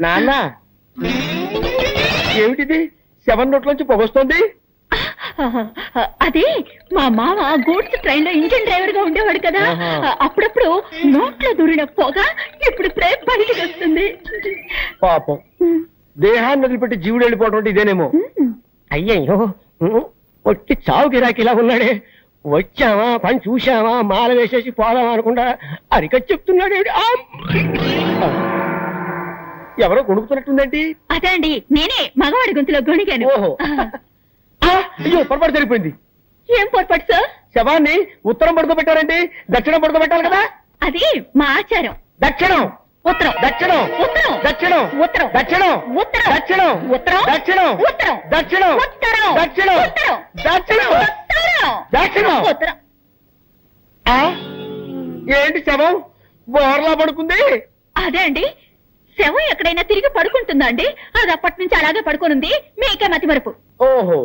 నాన్న, ఏమిటిది? 7 నోట్లోంచి పొగొస్తోంది. అది మా మామ గూడ్స్ ట్రైన్ లో ఇంజిన్ డ్రైవర్ గా ఉండేవాడు కదా. అప్పుడప్పుడు నోట్లో దూరిన పొగ ఇప్పుడు ప్రేమ బయటికి వస్తుంది. పాపం, దేహాన్ని వదిలిపెట్టి జీవుడు వెళ్ళిపోవడం అంటే ఇదేనేమో. అయ్యయ్యో, ఒట్టి చావు గిరాకి ఇలా ఉన్నాడే. వచ్చావా, పని చూశావా, మాల వేసేసి పోదామా అనుకుంటా అరికట్ చెప్తున్నాడు. ఎవరో గొణుకుతున్నట్టుందేంటి? అదే అండి, నేనే మగవాడి గొంతులో గొణిగాను. ఓహో, అయ్యో, పొరపాటు సరిపోయింది. ఏం పొరపాటు సార్? శవాన్ని ఉత్తరం పడుకోబెట్టారండి, దక్షిణం పడుకోబెట్టాలి కదా. అది మా ఆచారం. దక్షిణం, ఉత్తరం, దక్షిణం, ఉత్తరం, దక్షిణం, ఉత్తరం, దక్షిణం, ఉత్తరం, దక్షిణం, ఉత్తరం, దక్షిణం, ఉత్తరం, దక్షిణం, ఉత్తరం, దక్షిణం, ఉత్తరం, దక్షిణం, ఉత్తరం, దక్షిణం. ఉత్తరం. ఏంటి శవం బోర్లా పడుకుంది? అదే అండి, శవం ఎక్కడైనా తిరిగి పడుకుంటుందా అండి? అది అప్పటి నుంచి అలాగే పడుకోనుంది. మీకే మతి మరుపు. ఓహో,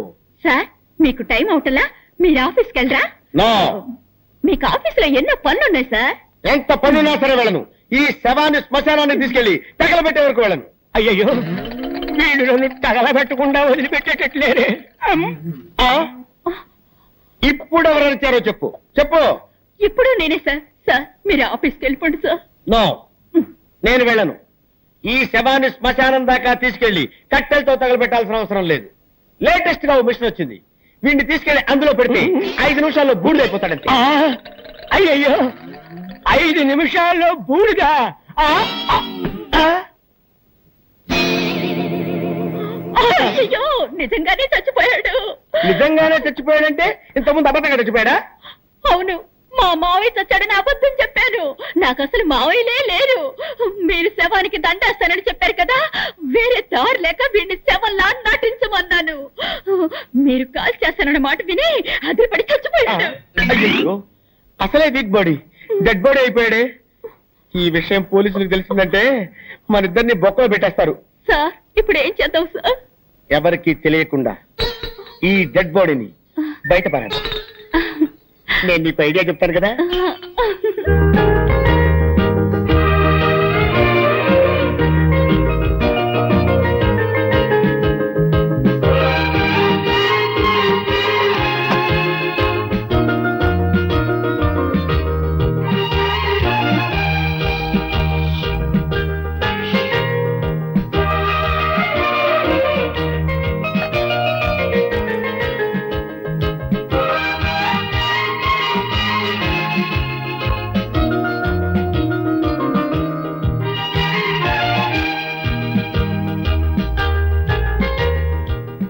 సార్ మీకు టైం అవుతలా మీరు ఆఫీస్కి వెళ్ళరా? నో, మీకు ఆఫీస్ లో ఎన్నో పనులున్నాయి సార్. ఎంత పనున్నా సరే వెళ్ళను. ఈ శవాన్ని శ్మశానాన్ని తీసుకెళ్లి తగలబెట్టే వరకు వెళ్ళను. అయ్యయ్యో, వీళ్ళు నన్ను తగలబెట్టకుండా వదిలిపెట్టేటట్లేరే. ఆ? ఇప్పుడు ఎవరు వచ్చారో చెప్పు చెప్పు. ఇప్పుడు నేనే సార్. సార్ మీరు ఆఫీస్కి వెళ్ళిపోండి సార్. నో, నేను వెళ్ళను. ఈ శవాన్ని శ్మశానం దాకా తీసుకెళ్లి కట్టెలతో తగలబెట్టాల్సిన అవసరం లేదు. లేటెస్ట్ గా ఓ మిషన్ వచ్చింది. వీడిని తీసుకెళ్లి అందులో పెడితే 5 నిమిషాల్లో బూడిదైపోతాడంతే. అయ్యయ్యో, 5 నిమిషాల్లో బూడిదా? అయ్యో నిజంగానే చచ్చిపోయాడు. నిజంగానే చచ్చిపోయాడంటే ఇంతకుముందు అబద్ధంగా చచ్చిపోయాడా? అవును, మా మావయ్య చచ్చాడని అబద్ధం చెప్పాను. నాకు అసలు మావయ్యలే లేరు. మీరు శవానికి దండేస్తానని చెప్పారు కదా, వేరే దారి లేక వీడిని శవంలా నటించమన్నాను. మీరు కాల్ చేస్తానన్న మాట విని అదిపడి చచ్చిపోయాడు. అయ్యో, అసలే వీక్ బాడీ డెడ్ బాడీ అయిపోయాడే. ఈ విషయం పోలీసులకు తెలిసిందంటే మన ఇద్దరిని బొక్కలో పెట్టేస్తారు. సార్ ఇప్పుడు ఏం చేద్దాం సార్? ఎవరికి తెలియకుండా ఈ డెడ్ బాడీని బయటపడాలి. నేను నీకు ఐడియా చెప్తాను కదా.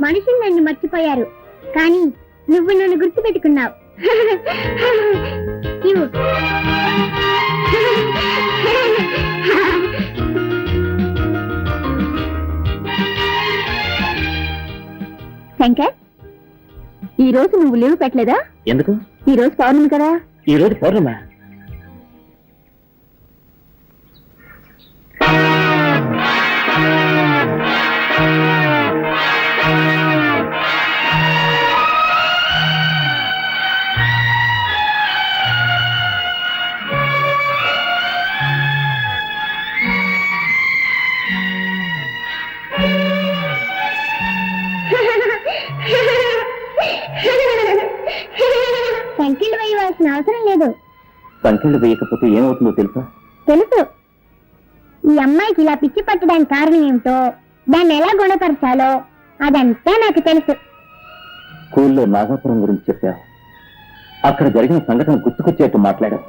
మనుషులు నన్ను మర్చిపోయారు, కానీ నువ్వు నన్ను గుర్తు పెట్టుకున్నావు. శంకర్, ఈ రోజు నువ్వు లీవ్ పెట్టలేదా? ఎందుకు? ఈ రోజు పౌర్ణమి కదా. ఈ రోజు పౌర్ణమా? సంఖ్యలు వేయవలసిన అవసరం లేదు. సంఖ్యలు వేయకపోతే ఏమవుతుందో తెలుసా? తెలుసు. ఈ అమ్మాయికి ఇలా పిచ్చి పట్టడానికి కారణం ఏమిటో, దాన్ని ఎలా గుణపరచాలో అదంతా నాకు తెలుసు. స్కూల్లో నాగాపురం గురించి చెప్పావు. అక్కడ జరిగిన సంఘటన గుర్తుకొచ్చేట్టు మాట్లాడావు.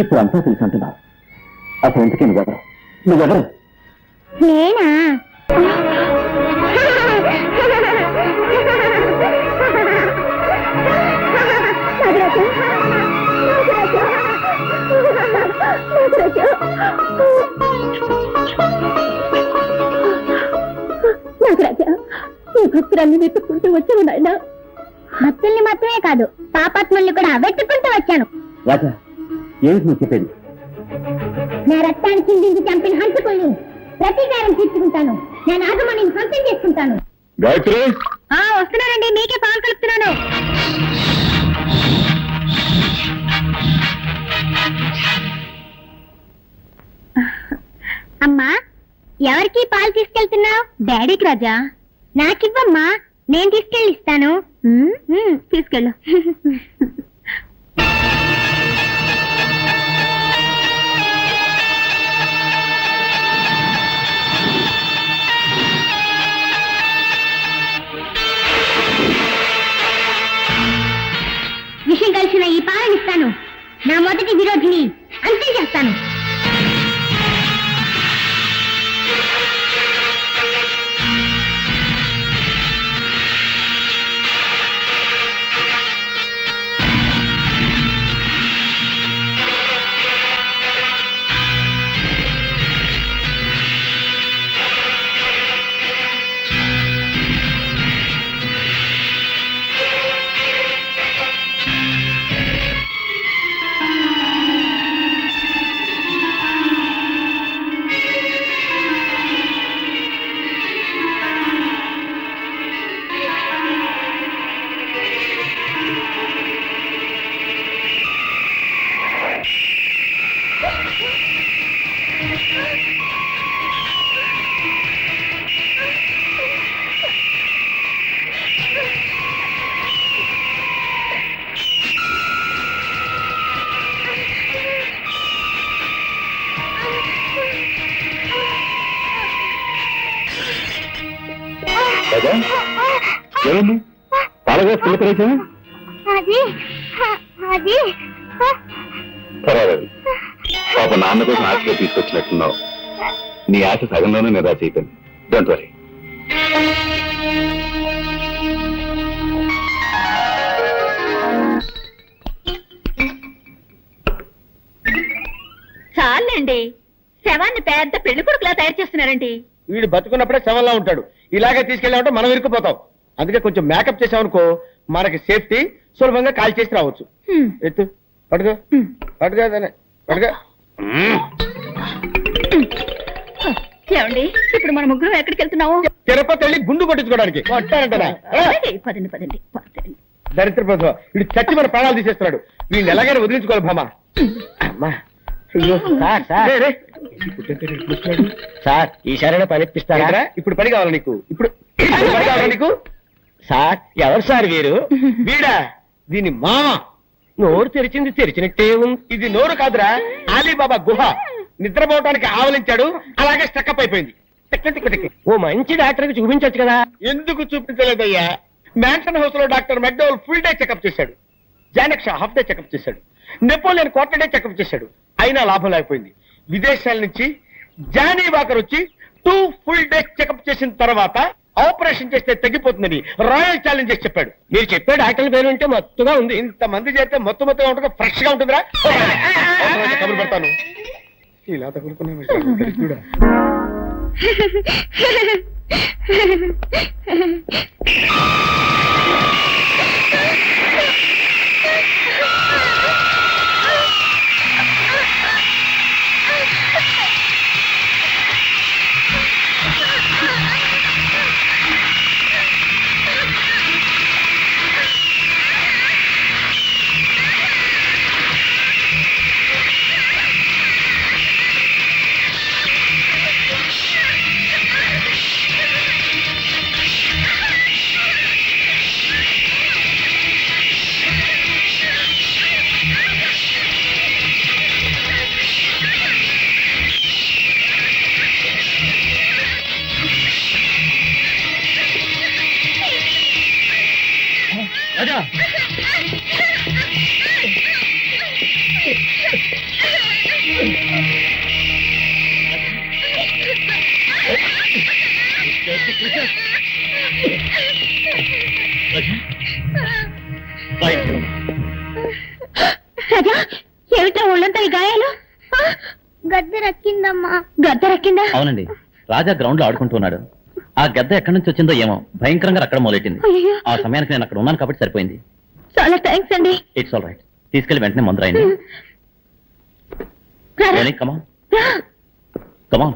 ఇప్పుడు అంతా తెలుసు అంటున్నావు. అసలు ఎందుకే నువ్వెవరు? నువ్వెవరు? నేనా? నాగరాజా, ఈ భక్తురాన్ని వెతుక్కుంటూ వచ్చావు నాయన. భక్తుల్ని మాత్రమే కాదు, పాపాత్ముల్ని కూడా వెతుక్కుంటూ వచ్చాను. రాజా, ఏమిటి నువ్వు చెప్పేది? నా రక్తాన్ని చిందించి చంపిన హంతకుల్ని ప్రతీకారం తీర్చుకుంటాను. నేను ఆగమని సొంతం చేసుకుంటాను. గాయత్రి, వస్తున్నానండి, మీకే పాలు కలుపుతున్నాను. అమ్మా, ఎవరికి పాలు తీసుకెళ్తున్నావు? డాడీకి రాజా. నాకివ్వమ్మా, నేను తీసుకెళ్ళి ఇస్తాను. తీసుకెళ్ళు. విషయం కలిసిన ఈ పాలనిస్తాను. నా మొదటి విరోధిని అంతం చేస్తాను. ఏమైంది పాలగా పిల్లకరేచా అది అది పర్వాలేదు పాప నాన్న కోసం ఆశగా తీసుకొచ్చినట్టున్నావు. నీ ఆశ సగంలోనే నిరాశ అయిపోయింది. Don't worry. చాలండి, శవాన్ని పెద్ద పెళ్లి కొడుకులా తయారు చేస్తున్నారండి. వీడు బతుకున్నప్పుడే శవంలా ఉంటాడు. ఇలాగే తీసుకెళ్ళామంటే మనం ఇరుక్కుపోతాం. అందుకే కొంచెం మేకప్ చేసామనుకో మనకి సేఫ్టీ, సులభంగా కాల్ చేసి రావచ్చు. ఎత్తు, పడుకో పడుకో పడుకో. ఏమండి, ఇప్పుడు మన ముగ్గురు ఎక్కడికి వెళ్తున్నాము? తిరుపతి వెళ్ళి గుండు కొట్టించుకోవడానికి వస్తానంటారా? పదండి పదండి పదండి. దరిద్ర ప్రభుత్వం వీడు చచ్చి మన ప్రాణాలు తీసేస్తున్నాడు. వీడిని ఎలాగైనా వదిలించుకోవాలి భామా. అమ్మా సార్ ఈసారైనా పని ఇప్పిస్తారా? ఇప్పుడు పని కావాలి నీకు. ఇప్పుడు పని కావాలా నీకు? సార్ ఎవరు సార్ వీరు? వీడా? దీని మామ. నోరు తెరిచింది తెరిచినట్టే ఉంది. ఇది నోరు కాదురా, అలీబాబా గుహ. నిద్రపోవటానికి ఆవలించాడు, అలాగే స్టక్అప్ అయిపోయింది. ఓ మంచి డాక్టర్ కి చూపించవచ్చు కదా. ఎందుకు చూపించలేదయ్యా? మ్యాన్షన్ హౌస్ లో doctor McDowell full day checkup చేశాడు. జానక్ష హాఫ్ డే చెకప్ చేశాడు. నెపోలియన్ క్వార్టర్ డే చెకప్ చేశాడు. అయినా లాభం లేకపోయింది. విదేశాల నుంచి జానీ వాకర్ వచ్చి 2 ఫుల్ డేస్ చెకప్ చేసిన తర్వాత ఆపరేషన్ చేస్తే తగ్గిపోతుందని రాయల్ ఛాలెంజ్ చేసి చెప్పాడు. మీరు చెప్పే డాక్టర్ పేరు ఉంటే మత్తుగా ఉంది. ఇంతమంది చేస్తే మొత్తం ఉంటుంది, ఫ్రెష్ గా ఉంటుందిరా. కబురు పెడతాను. ఇలా తగులుకున్నా కూడా. రాజా, ఏమిటా ఒళ్ళంతా ఈ గాయాలు? గద్దె రక్కిందమ్మా. గద్దె రక్కిందా? అవునండి, రాజా గ్రౌండ్ లో ఆడుకుంటున్నాడు. ఆ గద్ద ఎక్కడి నుంచి వచ్చిందో ఏమో భయంకరంగా అక్కడ మొదలెట్టింది. ఆ సమయానికి నేను అక్కడ ఉన్నాను కాబట్టి సరిపోయింది. చాలా థ్యాంక్స్ అండి. It's all right. తీసుకెళ్లి వెంటనే మందు రాయండి. కమాన్ కమాన్.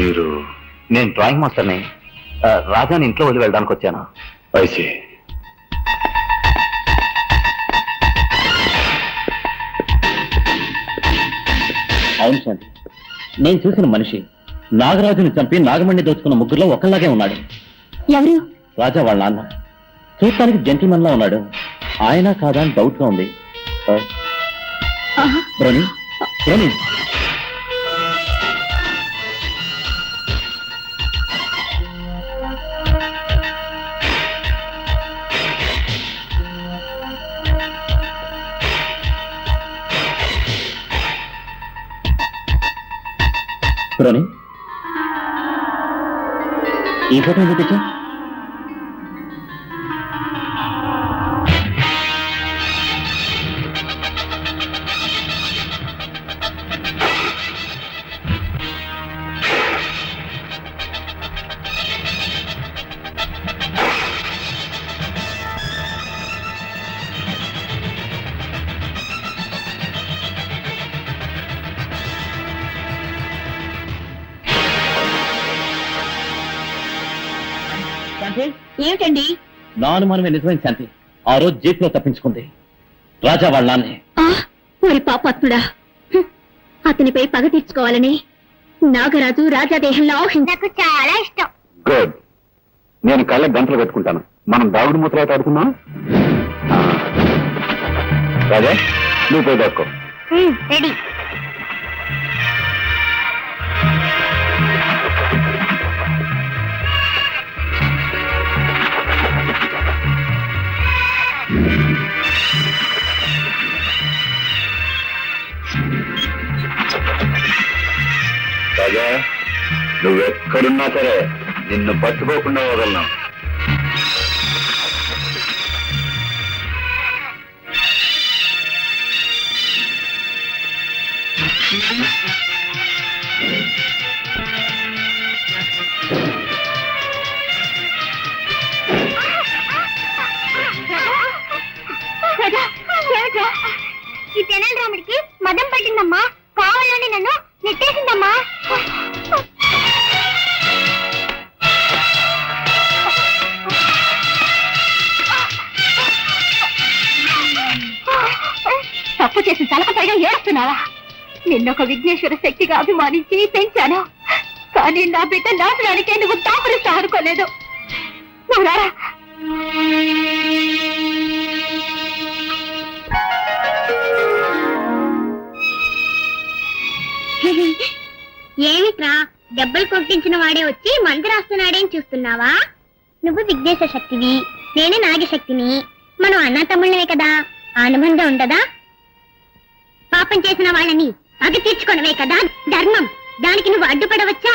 మీరు? నేను డ్రాయింగ్ మాస్టర్ని. రాజాని ఇంట్లో వదిలి వెళ్ళడానికి వచ్చాను. ఐసి. అవును శాంతి, నేను చూసిన మనిషి నాగరాజుని చంపి నాగమణ్ణి దోచుకున్న ముగ్గురులో ఒకళ్ళలాగే ఉన్నాడు. ఎవరు? రాజా వాళ్ళ నాన్న. చూడటానికి జెంటిల్మన్ లా ఉన్నాడు. ఆయన కాదా అని డౌట్ గా ఉంది. బ్రోని బ్రోని బ్రోని ఈ ఫోటో ఎందుకు తెచ్చా? ఏమిటండి? నా అనుమానమే నిజమైన శాంతి. ఆ రోజు జీప్ లో తప్పించుకుంది రాజా వాళ్ళ నాన్నే. మరి పాపాత్ముడా, అతనిపై పగ తీర్చుకోవాలని నాగరాజు రాజాదేహంలో నాకు చాలా ఇష్టం. గుడ్. నేను కళ్ళ గంటలు కట్టుకుంటాను. మనం దాగుడు మూతలు ఆడుకుందాం. రాజా నువ్వు పోయి దాక్కో. రెడీ. రాజా, నువ్వెక్కడున్నా సరే నిన్ను పట్టుకోకుండా వదలను. ఈ తెనాలి రాముడికి మదం పట్టిందమ్మా, కావాలని నన్ను నెట్టేసిందమ్మా. తప్పు చేసి తలకపైగా ఏడుస్తున్నావా? నిన్నొక విఘ్నేశ్వర శక్తిగా అభిమానించి పెంచాను, కానీ నా బిడ్డ నాశనానికే నువ్వు దాపరిస్తా అనుకోలేదు. నువ్వు రారా. ఏమిట్రా, దెబ్బలు కొట్టించిన వాడే వచ్చి మందు రాస్తున్నాడేం చూస్తున్నావా? నువ్వు విఘ్నేశ్వర శక్తివి, నేనే నాగశక్తిని, మనం అన్న తమ్ముళ్ళమే కదా, అనుబంధం ఉండదా? పాపం చేసిన వాళ్ళని పగ తీర్చుకొనవే కదా ధర్మం, దానికి నువ్వు అడ్డుపడవచ్చా?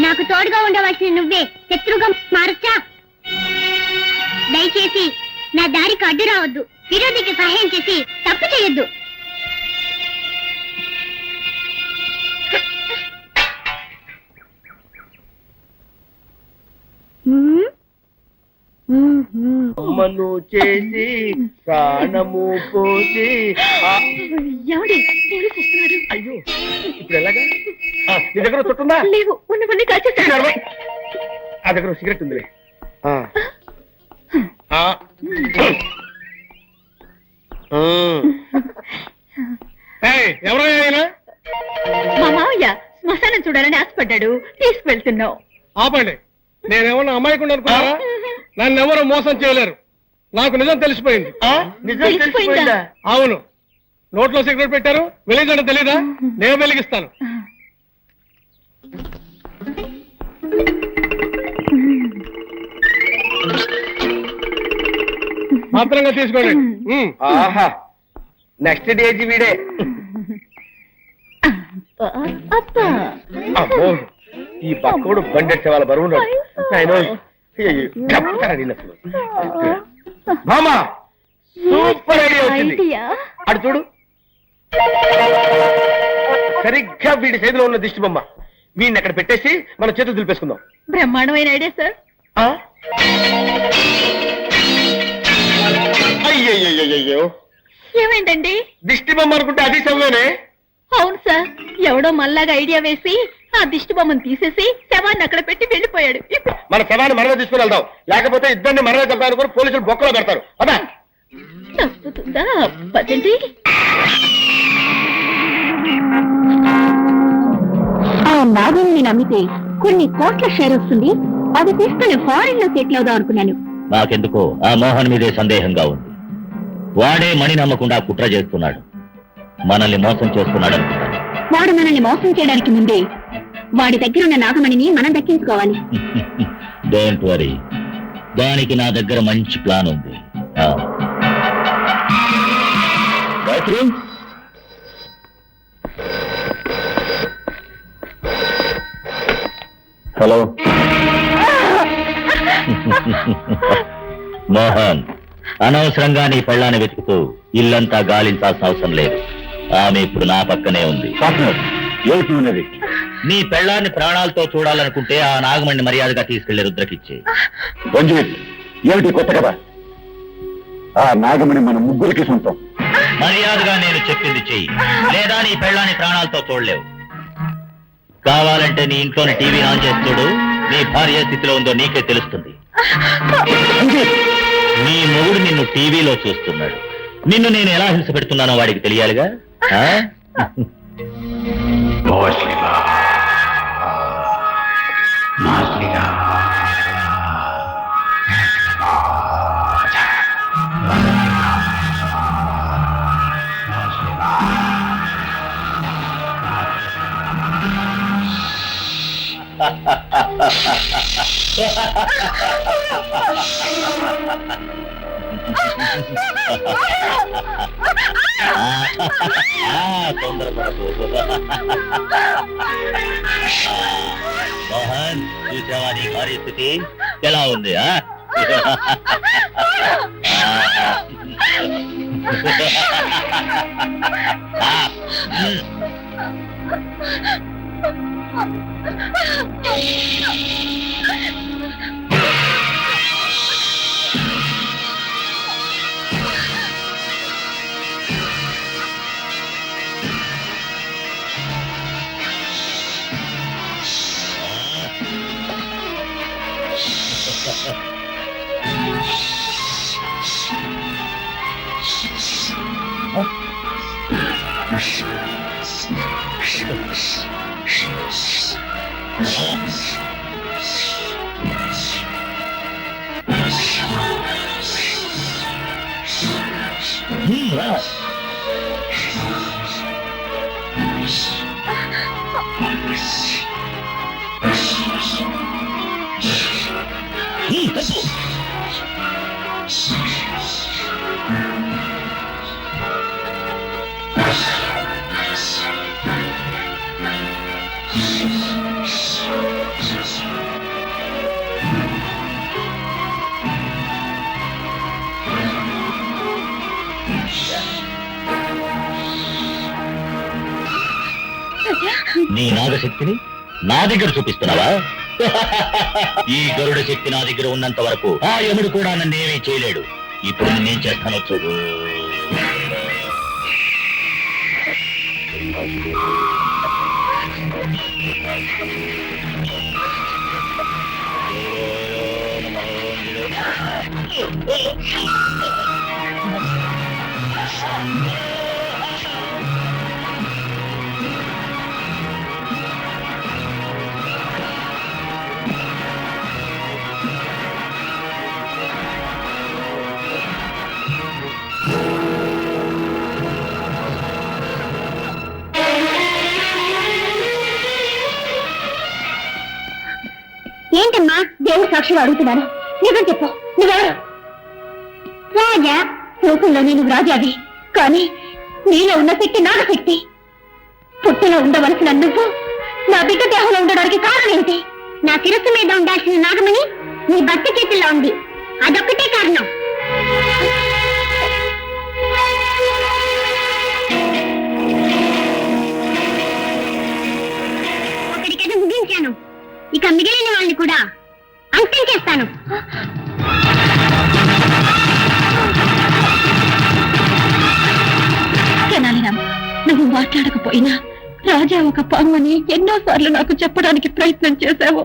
నాకు తోడుగా ఉండవలసిన నువ్వే శత్రువుగా మారచ్చా? దయచేసి నా దారికి అడ్డు రావద్దు, విరోధికి సహాయం చేసి తప్పు చేయొద్దు. అమ్మను చేసి ప్రాణము పోసి అయ్యో ఇప్పుడు ఎలాగా? నీ దగ్గర చుట్టుందా? లేవు, ఉన్నవన్నీ కాల్చేస్తాను. ఆ దగ్గర సిగరెట్ ఉందిలే. ఎవరైనా మా మావయ్య శ్మశానం చూడాలని ఆశపడ్డాడు, తీసుకువెళ్తున్నావు. ఆపండి, నేనేమన్నా అమ్మాయికుండా అనుకున్నారా? నన్ను ఎవరు మోసం చేయలేరు, నాకు నిజం తెలిసిపోయింది. తెలిసిపోయిందా? అవును, నోట్లో సిగరెట్ పెట్టారు, వెలిగించడం తెలీదా? నేను వెలిగిస్తాను. మాత్రంగా తీసుకోండి. ఆహా, నెక్స్ట్ డేజీ వీడే. అమ్మో, ఈ పక్కోడు బండెట్టే వాళ్ళ బరువు మామా, సూపర్ ఐడియా వచ్చింది. అటు చూడు, సరిగ్గా వీడి చేతిలో ఉన్న దిష్టి బొమ్మ, వీడిని అక్కడ పెట్టేసి మన చేతులు దులిపేసుకుందాం. బ్రహ్మాండమైన ఐడియా సార్. అయ్యయ్యో, ఏమైందండి? దిష్టి బొమ్మ అనుకుంటే అది శవమేనే. అవును సార్, ఎవడో మళ్ళాగా ఐడియా వేసి ఆ దిష్టి బొమ్మను తీసేసి శవాన్ని అక్కడ పెట్టి వెళ్ళిపోయాడు. మన శవాన్ని మనమే తీసుకుని వెళ్దాం, లేకపోతే ఇద్దరిని మనమే చంపాలనుకుని పోలీసులు బొక్కలో పెడతారు. అదా తప్పుతుందా? పదండి. ఆ నాగుల్ని నమ్మితే కొన్ని కోట్ల షేర్ వస్తుంది, అది తీసుకుని ఫారిన్ లో సెటిల్ అవుదాం అనుకున్నాను. నాకెందుకో ఆ మోహన్ మీదే సందేహంగా ఉంది. వాడే మణి నమ్మకుండా కుట్ర చేస్తున్నాడు, మనల్ని మోసం చేస్తున్నాడు అనుకున్నాడు. వాడు మనల్ని మోసం చేయడానికి ముందే వాడి దగ్గర ఉన్న నాగమణిని మనం దక్కించుకోవాలి. డోంట్ వరీ, దానికి నా దగ్గర మంచి ప్లాన్ ఉంది. హలో మోహన్, అనవసరంగా నీ పెళ్ళాన్ని వెతుకుతూ ఇల్లంతా గాలించాల్సిన అవసరం లేదు. ఆమె ఇప్పుడు నా పక్కనే ఉంది. ఏమిటి ఉన్నది? నీ పెళ్ళాన్ని ప్రాణాలతో చూడాలనుకుంటే ఆ నాగమణ్ణి మర్యాదగా తీసుకెళ్లి రుద్రకిచ్చే. రంజిత్, ఏమిటి కొత్త కదా? ఆ నాగమణి మన ముగ్గురికి సొంతం. మర్యాదగా నేను చెప్పింది చెయ్యి, లేదా నీ పెళ్ళాన్ని ప్రాణాలతో చూడలేవు. కావాలంటే నీ ఇంట్లోని టీవీ ఆన్ చేసి చూడు, నీ భార్య స్థితిలో ఉందో నీకే తెలుస్తుంది. నీ మొగుడు నిన్ను టీవీలో చూస్తున్నాడు, నిన్ను నేను ఎలా హింస పెడుతున్నానో వాడికి తెలియాలిగా. తొందరపడదు. మోహన్, చూసావా నీ భార్య స్థితి ఎలా ఉంది? నీ నాగశక్తిని నా దగ్గర చూపిస్తున్నావా? ఈ గరుడ శక్తి నా దగ్గర ఉన్నంత వరకు ఆ యముడు కూడా నన్నేమీ చేయలేడు. ఇప్పుడు నేనేం చేస్తానో చూడు. ఏంటమ్మా దేవుడు సాక్షిగా అడుగుతున్నాను, నిజం చెప్పు, నువ్వెవరు? రాజా, రూపంలోనే నువ్వు రాజావి, కానీ నీలో ఉన్న శక్తి నాగశక్తి. పుట్టులో ఉండవలసిన నువ్వు నా బిడ్డ దేహంలో ఉండడానికి కారణం ఏంటి? నా శిరస్సు మీద ఉండాల్సిన నాగమణి నీ భర్త చేతుల్లో ఉంది, అదొక్కటే కారణం. ఒకటికైనా ముగించాను, ఇక మిగిలిన వాళ్ళని కూడా అంతం చేస్తాను. తెనాలిరామ్, నువ్వు మాట్లాడకపోయినా రాజా ఒక పామని ఎన్నోసార్లు నాకు చెప్పడానికి ప్రయత్నం చేశావు.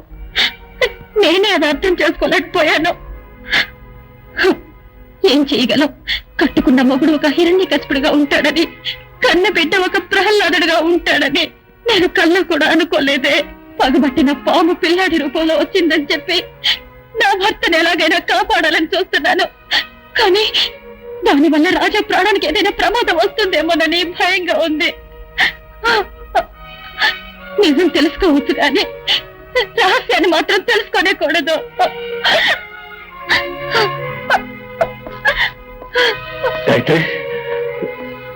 నేనే అది అర్థం చేసుకోలేకపోయాను. ఏం చేయగలం? కట్టుకున్న మొగుడు ఒక హిరణ్యకశిపుడుగా ఉంటాడని, కన్న బిడ్డ ఒక ప్రహ్లాదుడుగా ఉంటాడని నేను కళ్ళ కూడా అనుకోలేదే. పగబట్టిన పాము పిల్లాడి రూపంలో వచ్చిందని చెప్పి నా భర్తను ఎలాగైనా కాపాడాలని చూస్తున్నాను, కానీ దానివల్ల రాజా ప్రాణానికి ఏదైనా ప్రమాదం వస్తుందేమోనని భయంగా ఉంది. నిజం తెలుసుకోవచ్చు కానీ రహస్యాన్ని మాత్రం తెలుసుకోనేకూడదు. అయితే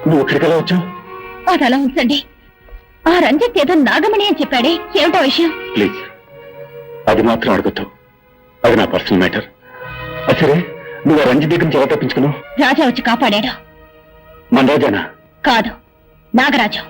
నువ్వు ఎక్కడికలా వచ్చావు? అది అలా ఉంచండి. ఆ రంజిత్ ఏదో నాగమణి అని చెప్పాడే, ఏమిటో విషయం? ప్లీజ్ అది మాత్రం అడగొద్దు, అది నా పర్సనల్ మ్యాటర్. సరే, నువ్వు ఆ రంజిత్ దగ్గర నుంచి ఎలా తప్పించుకున్నావు? రాజా వచ్చి కాపాడాడు. మన రాజానా? కాదు, నాగరాజు.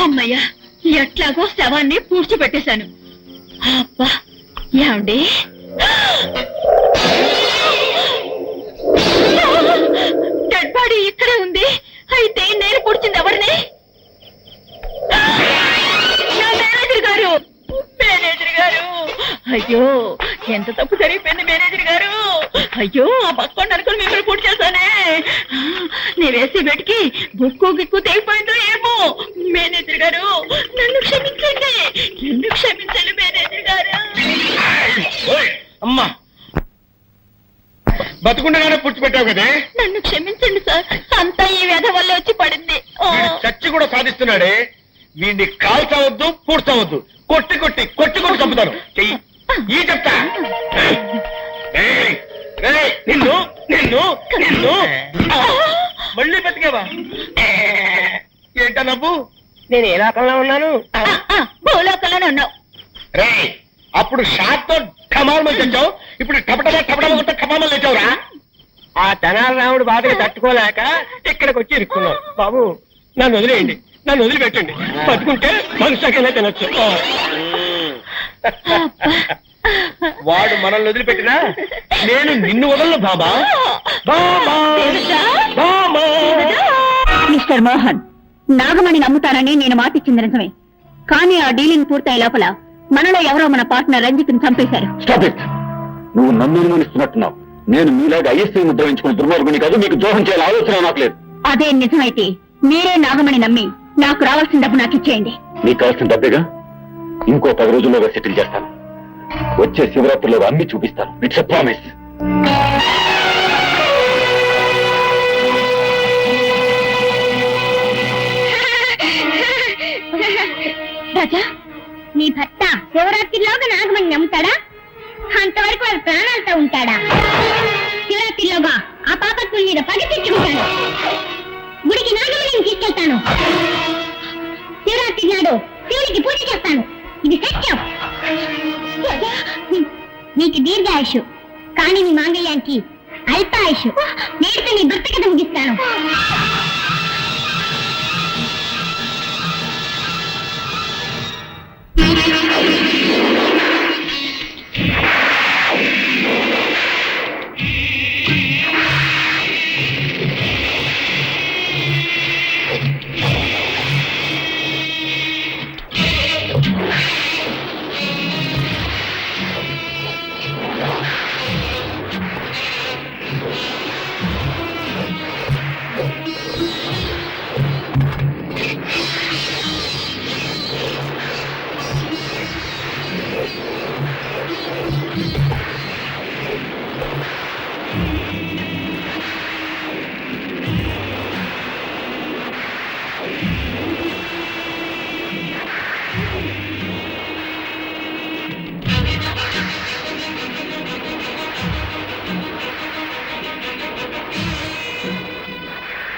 అమ్మయ్య, ఎట్లాగో శవాన్ని పూడ్చిపెట్టేశాను. అబ్బా, ఏమండి డెడ్ బాడీ ఇక్కడే ఉంది. అయితే నేను పూడ్చింది ఎవరిని? అయ్యో ఎంత తప్పు జరిగిపోయింది మేనేజర్ గారు. అయ్యో ఆ పక్కోండి అనుకుని మిమ్మల్ని పూర్తి చేశానే. నేను వేసే బెట్కి బుక్కు గిక్కు తెగిపోయిందో ఏమో. మేనేజర్ గారు నన్ను క్షమించండి. నన్ను క్షమించండి మేనేజర్ గారు. అమ్మా బతుకుండగానే పూడ్చిపెట్టావు కదే. నన్ను క్షమించండి సార్, అంతా ఈ వ్యధ వల్ల వచ్చి పడింది. వీడు చచ్చి కూడా సాధిస్తున్నాడే. వీడిని కాల్చవద్దు, పూడ్చవద్దు. కొట్టి కొట్టి కొట్టి కొట్టి చంపుతాను. చెయ్యి ఈ చెప్తా. ఏయ్, ఏయ్, నిన్ను నిన్ను నిన్ను మళ్ళీ బతికేవా? ఏంటా నవ్వు? నేను ఏ లోకంలో ఉన్నాను? భూలోకంలోనే ఉన్నావు. రే అప్పుడు షాట్ తో ఠమాల్మని తెచ్చావు, ఇప్పుడు టపటమా టపటమా కొట్ట ఠమామని తెచ్చావురా. ఆ తెనాలి రాముడు బాధగా తట్టుకోలేక ఇక్కడికి వచ్చి ఇరుక్కున్నావు. బాబు నన్ను వదిలేయండి, నన్ను వదిలిపెట్టండి. బతుకుంటే మనుషులకైనా తినొచ్చు. వాడు మనల్ని వదిలిపెట్టినా నేను నిన్ను వదలను బాబా. బాబా బాబా. మిస్టర్ మోహన్, నాగమణి నమ్ముతానని నేను మాటిచ్చింది నిజమే, కానీ ఆ డీలింగ్ పూర్తయ్యే లోపల మనలో ఎవరో మన పార్ట్నర్ రంజిత్ని చంపేశారు. Stop it. నువ్వు నన్ను అనుమానిస్తున్నట్టున్నావు. నేను మీలాగా ఐఎస్ఐ ముద్ర వేయించుకుని దుర్మార్గుని కాదు. మీకు ద్రోహం చేయాల ఆలోచన నాకు లేదు. అదే నిజమైతే మీరే నాగమణి నమ్మి నాకు రావాల్సిన డబ్బు నాకు ఇచ్చేయండి. నీకు కావాల్సిన డబ్బేగా, ఇంకో 10 రోజుల్లోగా సెటిల్ చేస్తాను. వచ్చే శివరాత్రిలో అన్ని చూపిస్తాను. It's a promise. రాజా, నీ భర్త శివరాత్రిలోగా నాగమణి నమ్ముతాడా? అంతవరకు వారి ప్రాణాలతో ఉంటాడా? శివరాత్రిలోగా ఆ పాపత్తుల మీద పగ తెచ్చుకుంటాను. గుడికి నాగమణిని తీసుకెళ్తాను. శివరాత్రి నాడు శివుడికి పూజ చేస్తాను. ఇది సత్యం. నీకు దీర్ఘాయుషు, కానీ నీ మాంగళ్యానికి అల్పాయుషు. నేడుతో నీ భర్త కథ ముగిస్తాను.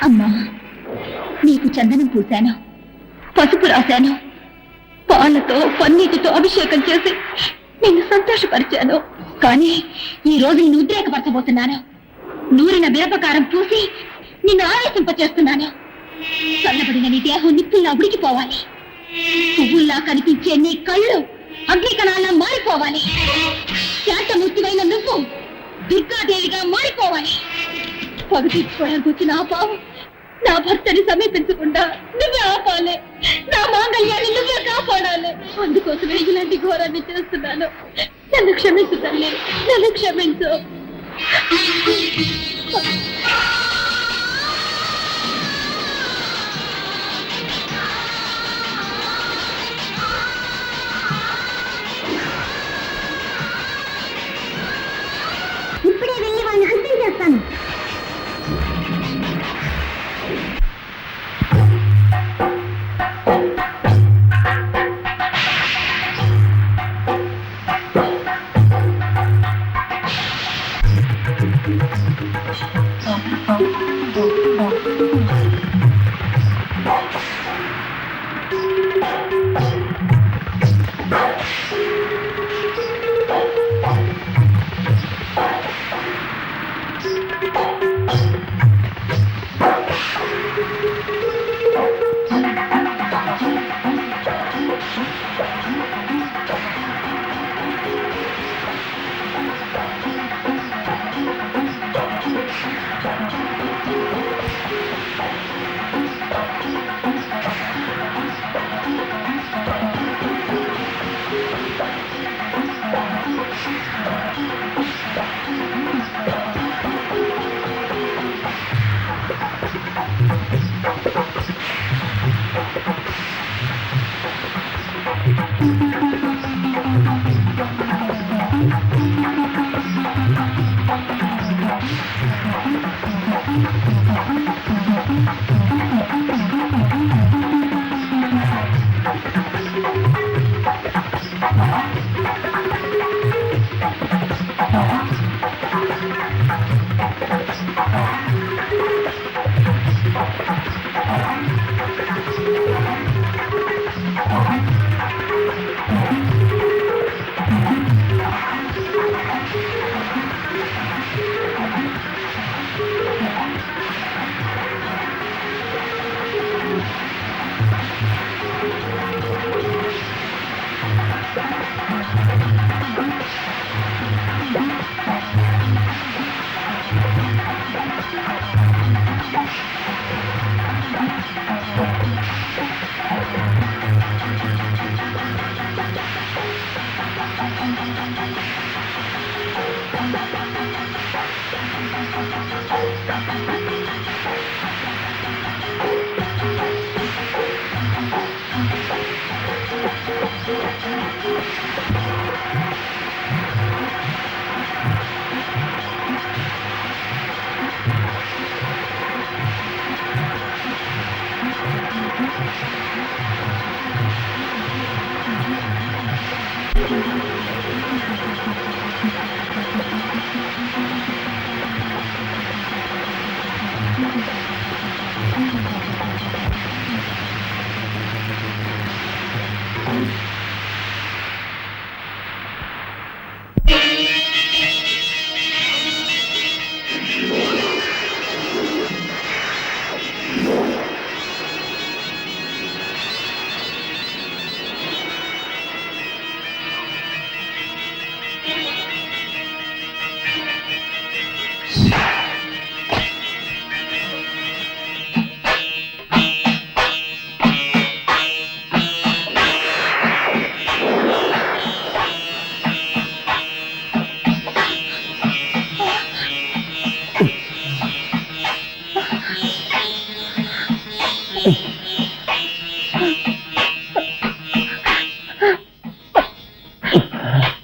అమ్మా, నీకు చందనం పూశాను, పసుపు రాశాను, పాలతో పన్నీటితో అభిషేకం చేసి నిన్ను సంతోషపరిచాను. కానీ ఈ రోజు నిన్ను ఉద్రేకపరచబోతున్నాను. నూరిన మిరపకారం పూసి నిన్ను ఆవేశింపచేస్తున్నాను. చల్లబడిన నీ దేహం నిప్పుల్లా ఉడికిపోవాలి. పువ్వుల్లా కనిపించే నీ కళ్ళు అగ్నికణాల్లా మారిపోవాలి. శాంతమూర్తివైన నువ్వు దుర్గాదేవిగా మారిపోవాలి. పగ తీర్చుకోవడానికి వచ్చిన ఆ పావు నా భర్తని సమీపించకుండా నువ్వే ఆపాలి. నా మాంగళ్యాన్ని నువ్వే కాపాడాలి. అందుకోసమే ఇలాంటి ఘోరాన్ని చేస్తున్నాను. నన్ను క్షమించు తల్లి, నన్ను క్షమించు. ఇప్పుడే వెళ్ళి వాళ్ళని హత్య చేస్తాను.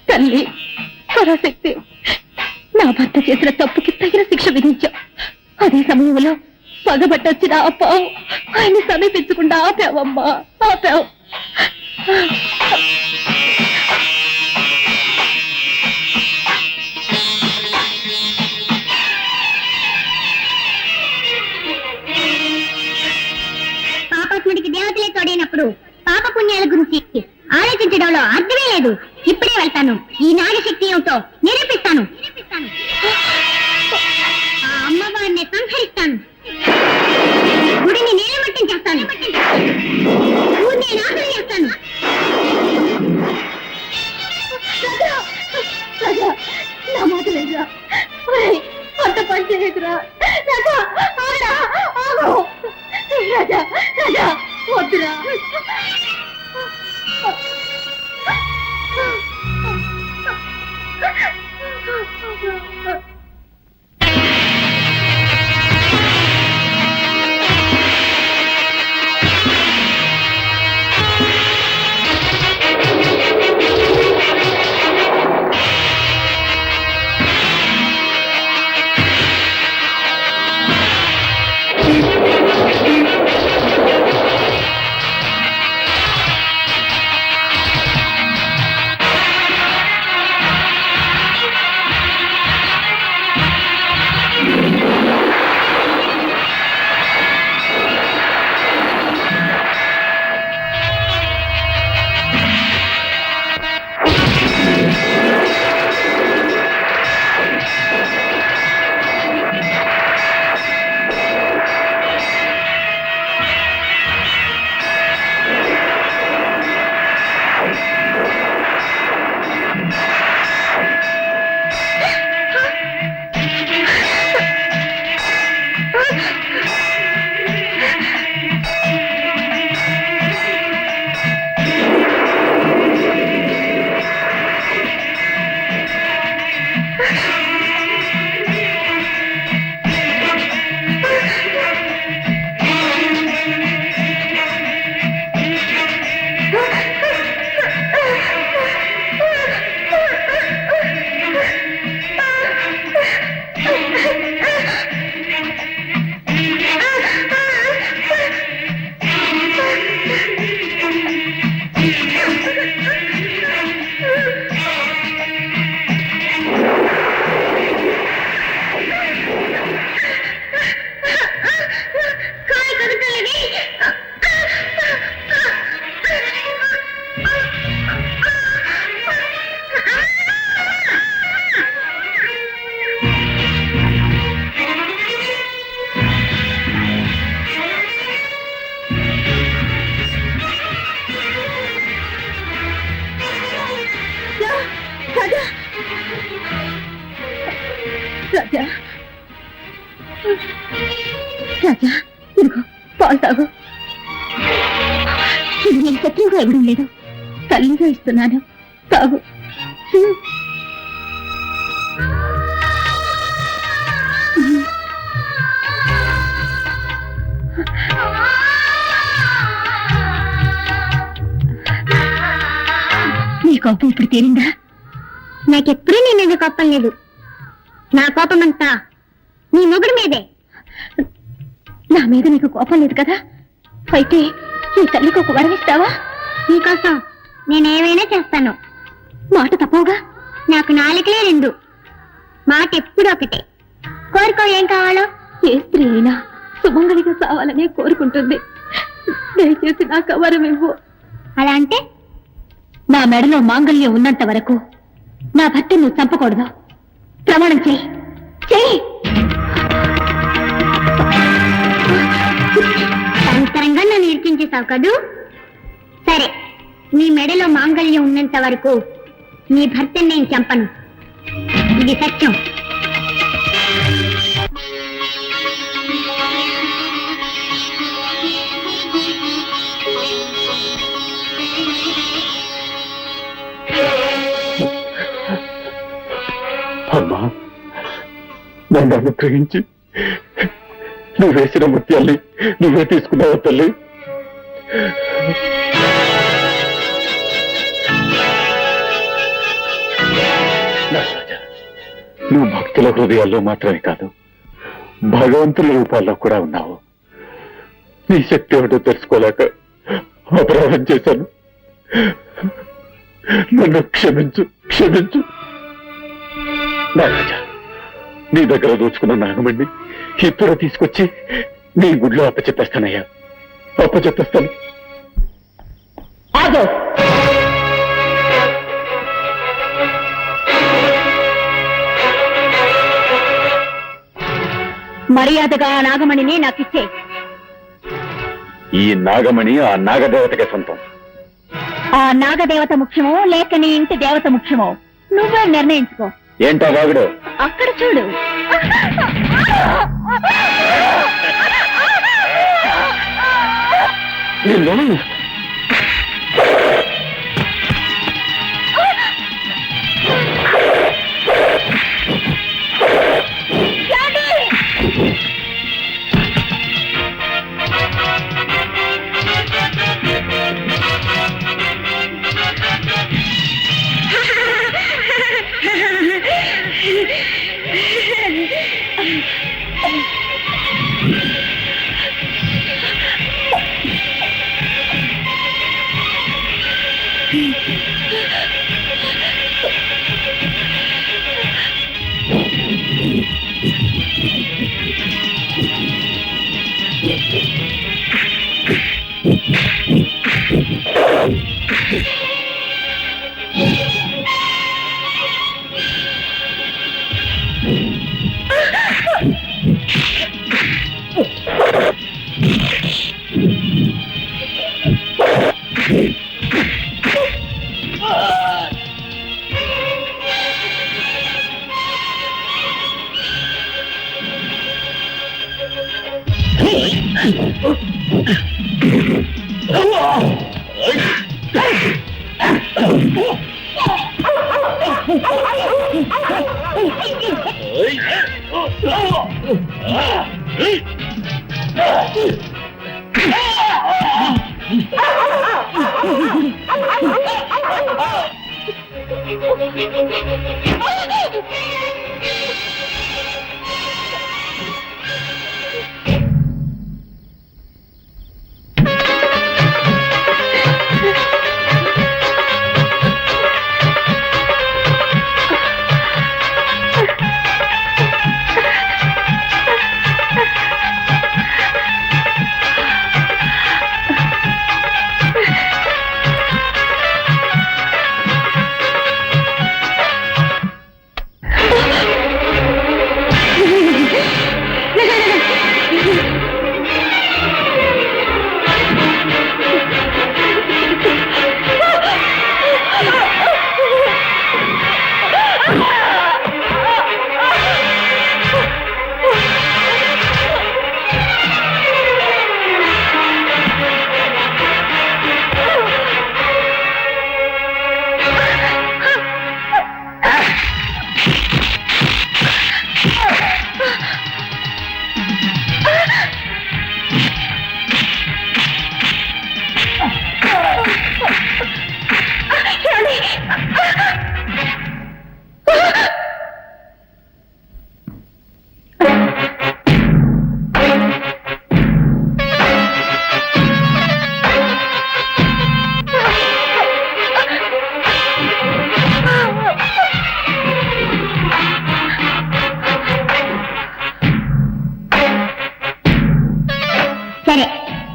తల్లి పరాశక్తి, నా భర్త చేసిన తప్పుకి తగిన శిక్ష విధించావు. అదే సమయంలో పగబట్టొచ్చిన ఆ పావు ఆయన్ని సమీపించకుండా ఆపావమ్మా, ఆపావు. పాపాత్ముడికి దేవతలే తోడైనప్పుడు పాప పుణ్యాల గురించి ఆలోచించడంలో అర్థమే లేదు. ఇప్పుడే వెళ్తాను, ఈ నాగశక్తి ఏమిటో నిరూపిస్తాను. ఆ అమ్మవారిని సంహరిస్తాను, గుడిని నీలమట్టం చేస్తాను, ఊరిని నాశనం చేస్తాను. నా మాట లేదురా, అంత పని చేయకురా రాజా. రాజా రాజా వద్దురా. రాజా ఇదిగో పాలు తాగు. ఇది నేను శత్రువుగా ఇవ్వడం లేదు, తల్లిగా ఇస్తున్నాను. తాగు. నీ కోపం ఇప్పుడు తీరిందా? నాకెప్పుడూ నీ మీద కోపం లేదు. నా కోపం అంతా నీ మొగుడు మీదే. నా మీద నీకు కోపం లేదు కదా? అయితే ఈ తల్లికి ఒక వరం ఇస్తావా? నీకోసం నేనేమైనా చేస్తాను. మాట తప్పవుగా? నాకు నాలుకలే రెండు, మాట ఎప్పుడు ఒకటే. కోరుకో, ఏం కావాలో. ఏ స్త్రీ అయినా సుమంగళిగా కావాలనే కోరుకుంటుంది. దయచేసి నాకు వరం ఇవ్వు. అలా అంటే నా మెడలో మాంగళ్యం ఉన్నంత వరకు నా భర్త నువ్వు చంపకూడదు. ప్రమాణం చెయ్యి. చెయ్యి. సంవత్సరంగా నన్ను ఇరికించేశావు కదూ? సరే, నీ మెడలో మాంగళ్యం ఉన్నంత వరకు నీ భర్తని నేను చంపను. ఇది సత్యం. అమ్మా, నన్ను అనుగ్రహించి నువ్వు వేసిన ముత్యాల్ని నువ్వే తీసుకున్నావు తల్లి. నువ్వు భక్తుల హృదయాల్లో మాత్రమే కాదు, భగవంతుల రూపాల్లో కూడా ఉన్నావు. నీ శక్తి ఏమిటో తెలుసుకోలేక అపరాధం చేశాను. నన్ను క్షమించు, క్షమించు. నా రాజా, నీ దగ్గర దోచుకున్న నాగమణ్ణి ఇప్పుడు తీసుకొచ్చి నీ గుడిలో అప్పచెప్పేస్తానయ్యా, అప్పచెప్పేస్తాను. ఆగో. మర్యాదగా ఆ నాగమణిని నాకిచ్చే. ఈ నాగమణి ఆ నాగదేవతకి సొంతం. ఆ నాగదేవత ముఖ్యమో లేక నీ ఇంటి దేవత ముఖ్యమో నువ్వే నిర్ణయించుకో. ఏంటా వాగుడు? అక్కడ చూడు.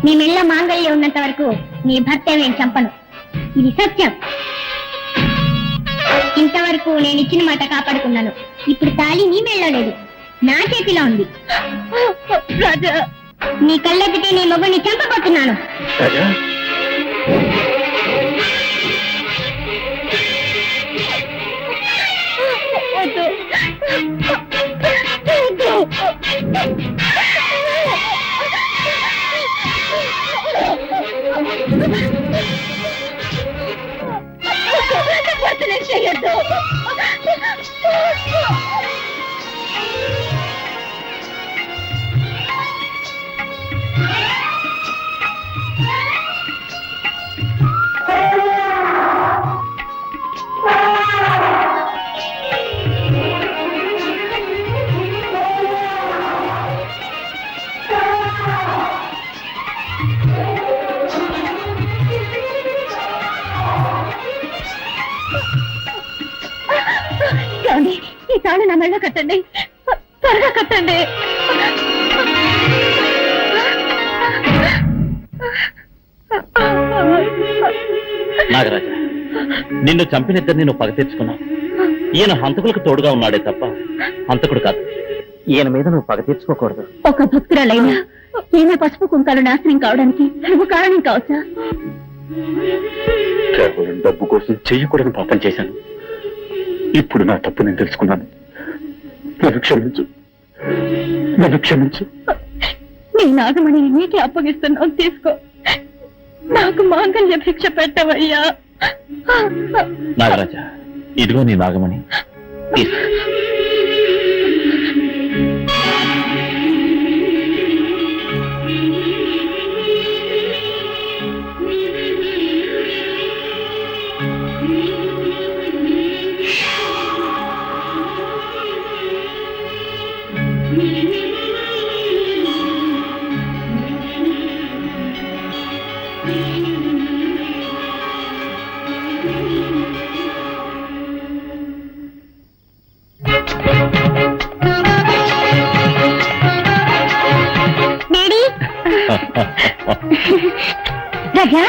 నీ మెళ్ళ మాంగళ్యం ఉన్నంత వరకు నీ భర్త నేను చంపను, ఇది సత్యం. ఇంతవరకు నేను ఇచ్చిన మాట కాపాడుకున్నాను. ఇప్పుడు తాళి నీ మెళ్ళో లేదు, నా చేతిలో ఉంది. రాజా, నీ కళ్ళెత్తితే నీ మొగుడిని చంపబోతున్నాను. చేయొద్దు. ఈ తాళి నా మెళ్ళ కట్టండి, త్వరగా కట్టండి. నాగరాజా, నిన్ను చంపినిద్దరిని నువ్వు పగ తీర్చుకున్నావు. ఈయన హంతకులకు తోడుగా ఉన్నాడే తప్ప హంతకుడు కాదు. ఈయన మీద నువ్వు పగ తీర్చుకోకూడదు. ఒక భక్తురాలైనా ఈమె పసుపు కుంకాలు నాశనం కావడానికి నువ్వు కారణం కావచ్చా? కేవలం డబ్బు కోసం చెయ్యకూడని పాపం చేశాను. ఇప్పుడు నా తప్పు నేను తెలుసుకున్నాను. నన్ను క్షమించు, నన్ను క్షమించు. నీ నాగమణి నీకే అప్పగిస్తున్నావు, తీసుకో. నాకు మాంగళ్య భిక్ష పెట్టవయ్యా. నాగరాజా, ఇదిగో నీ నాగమణి. రాజా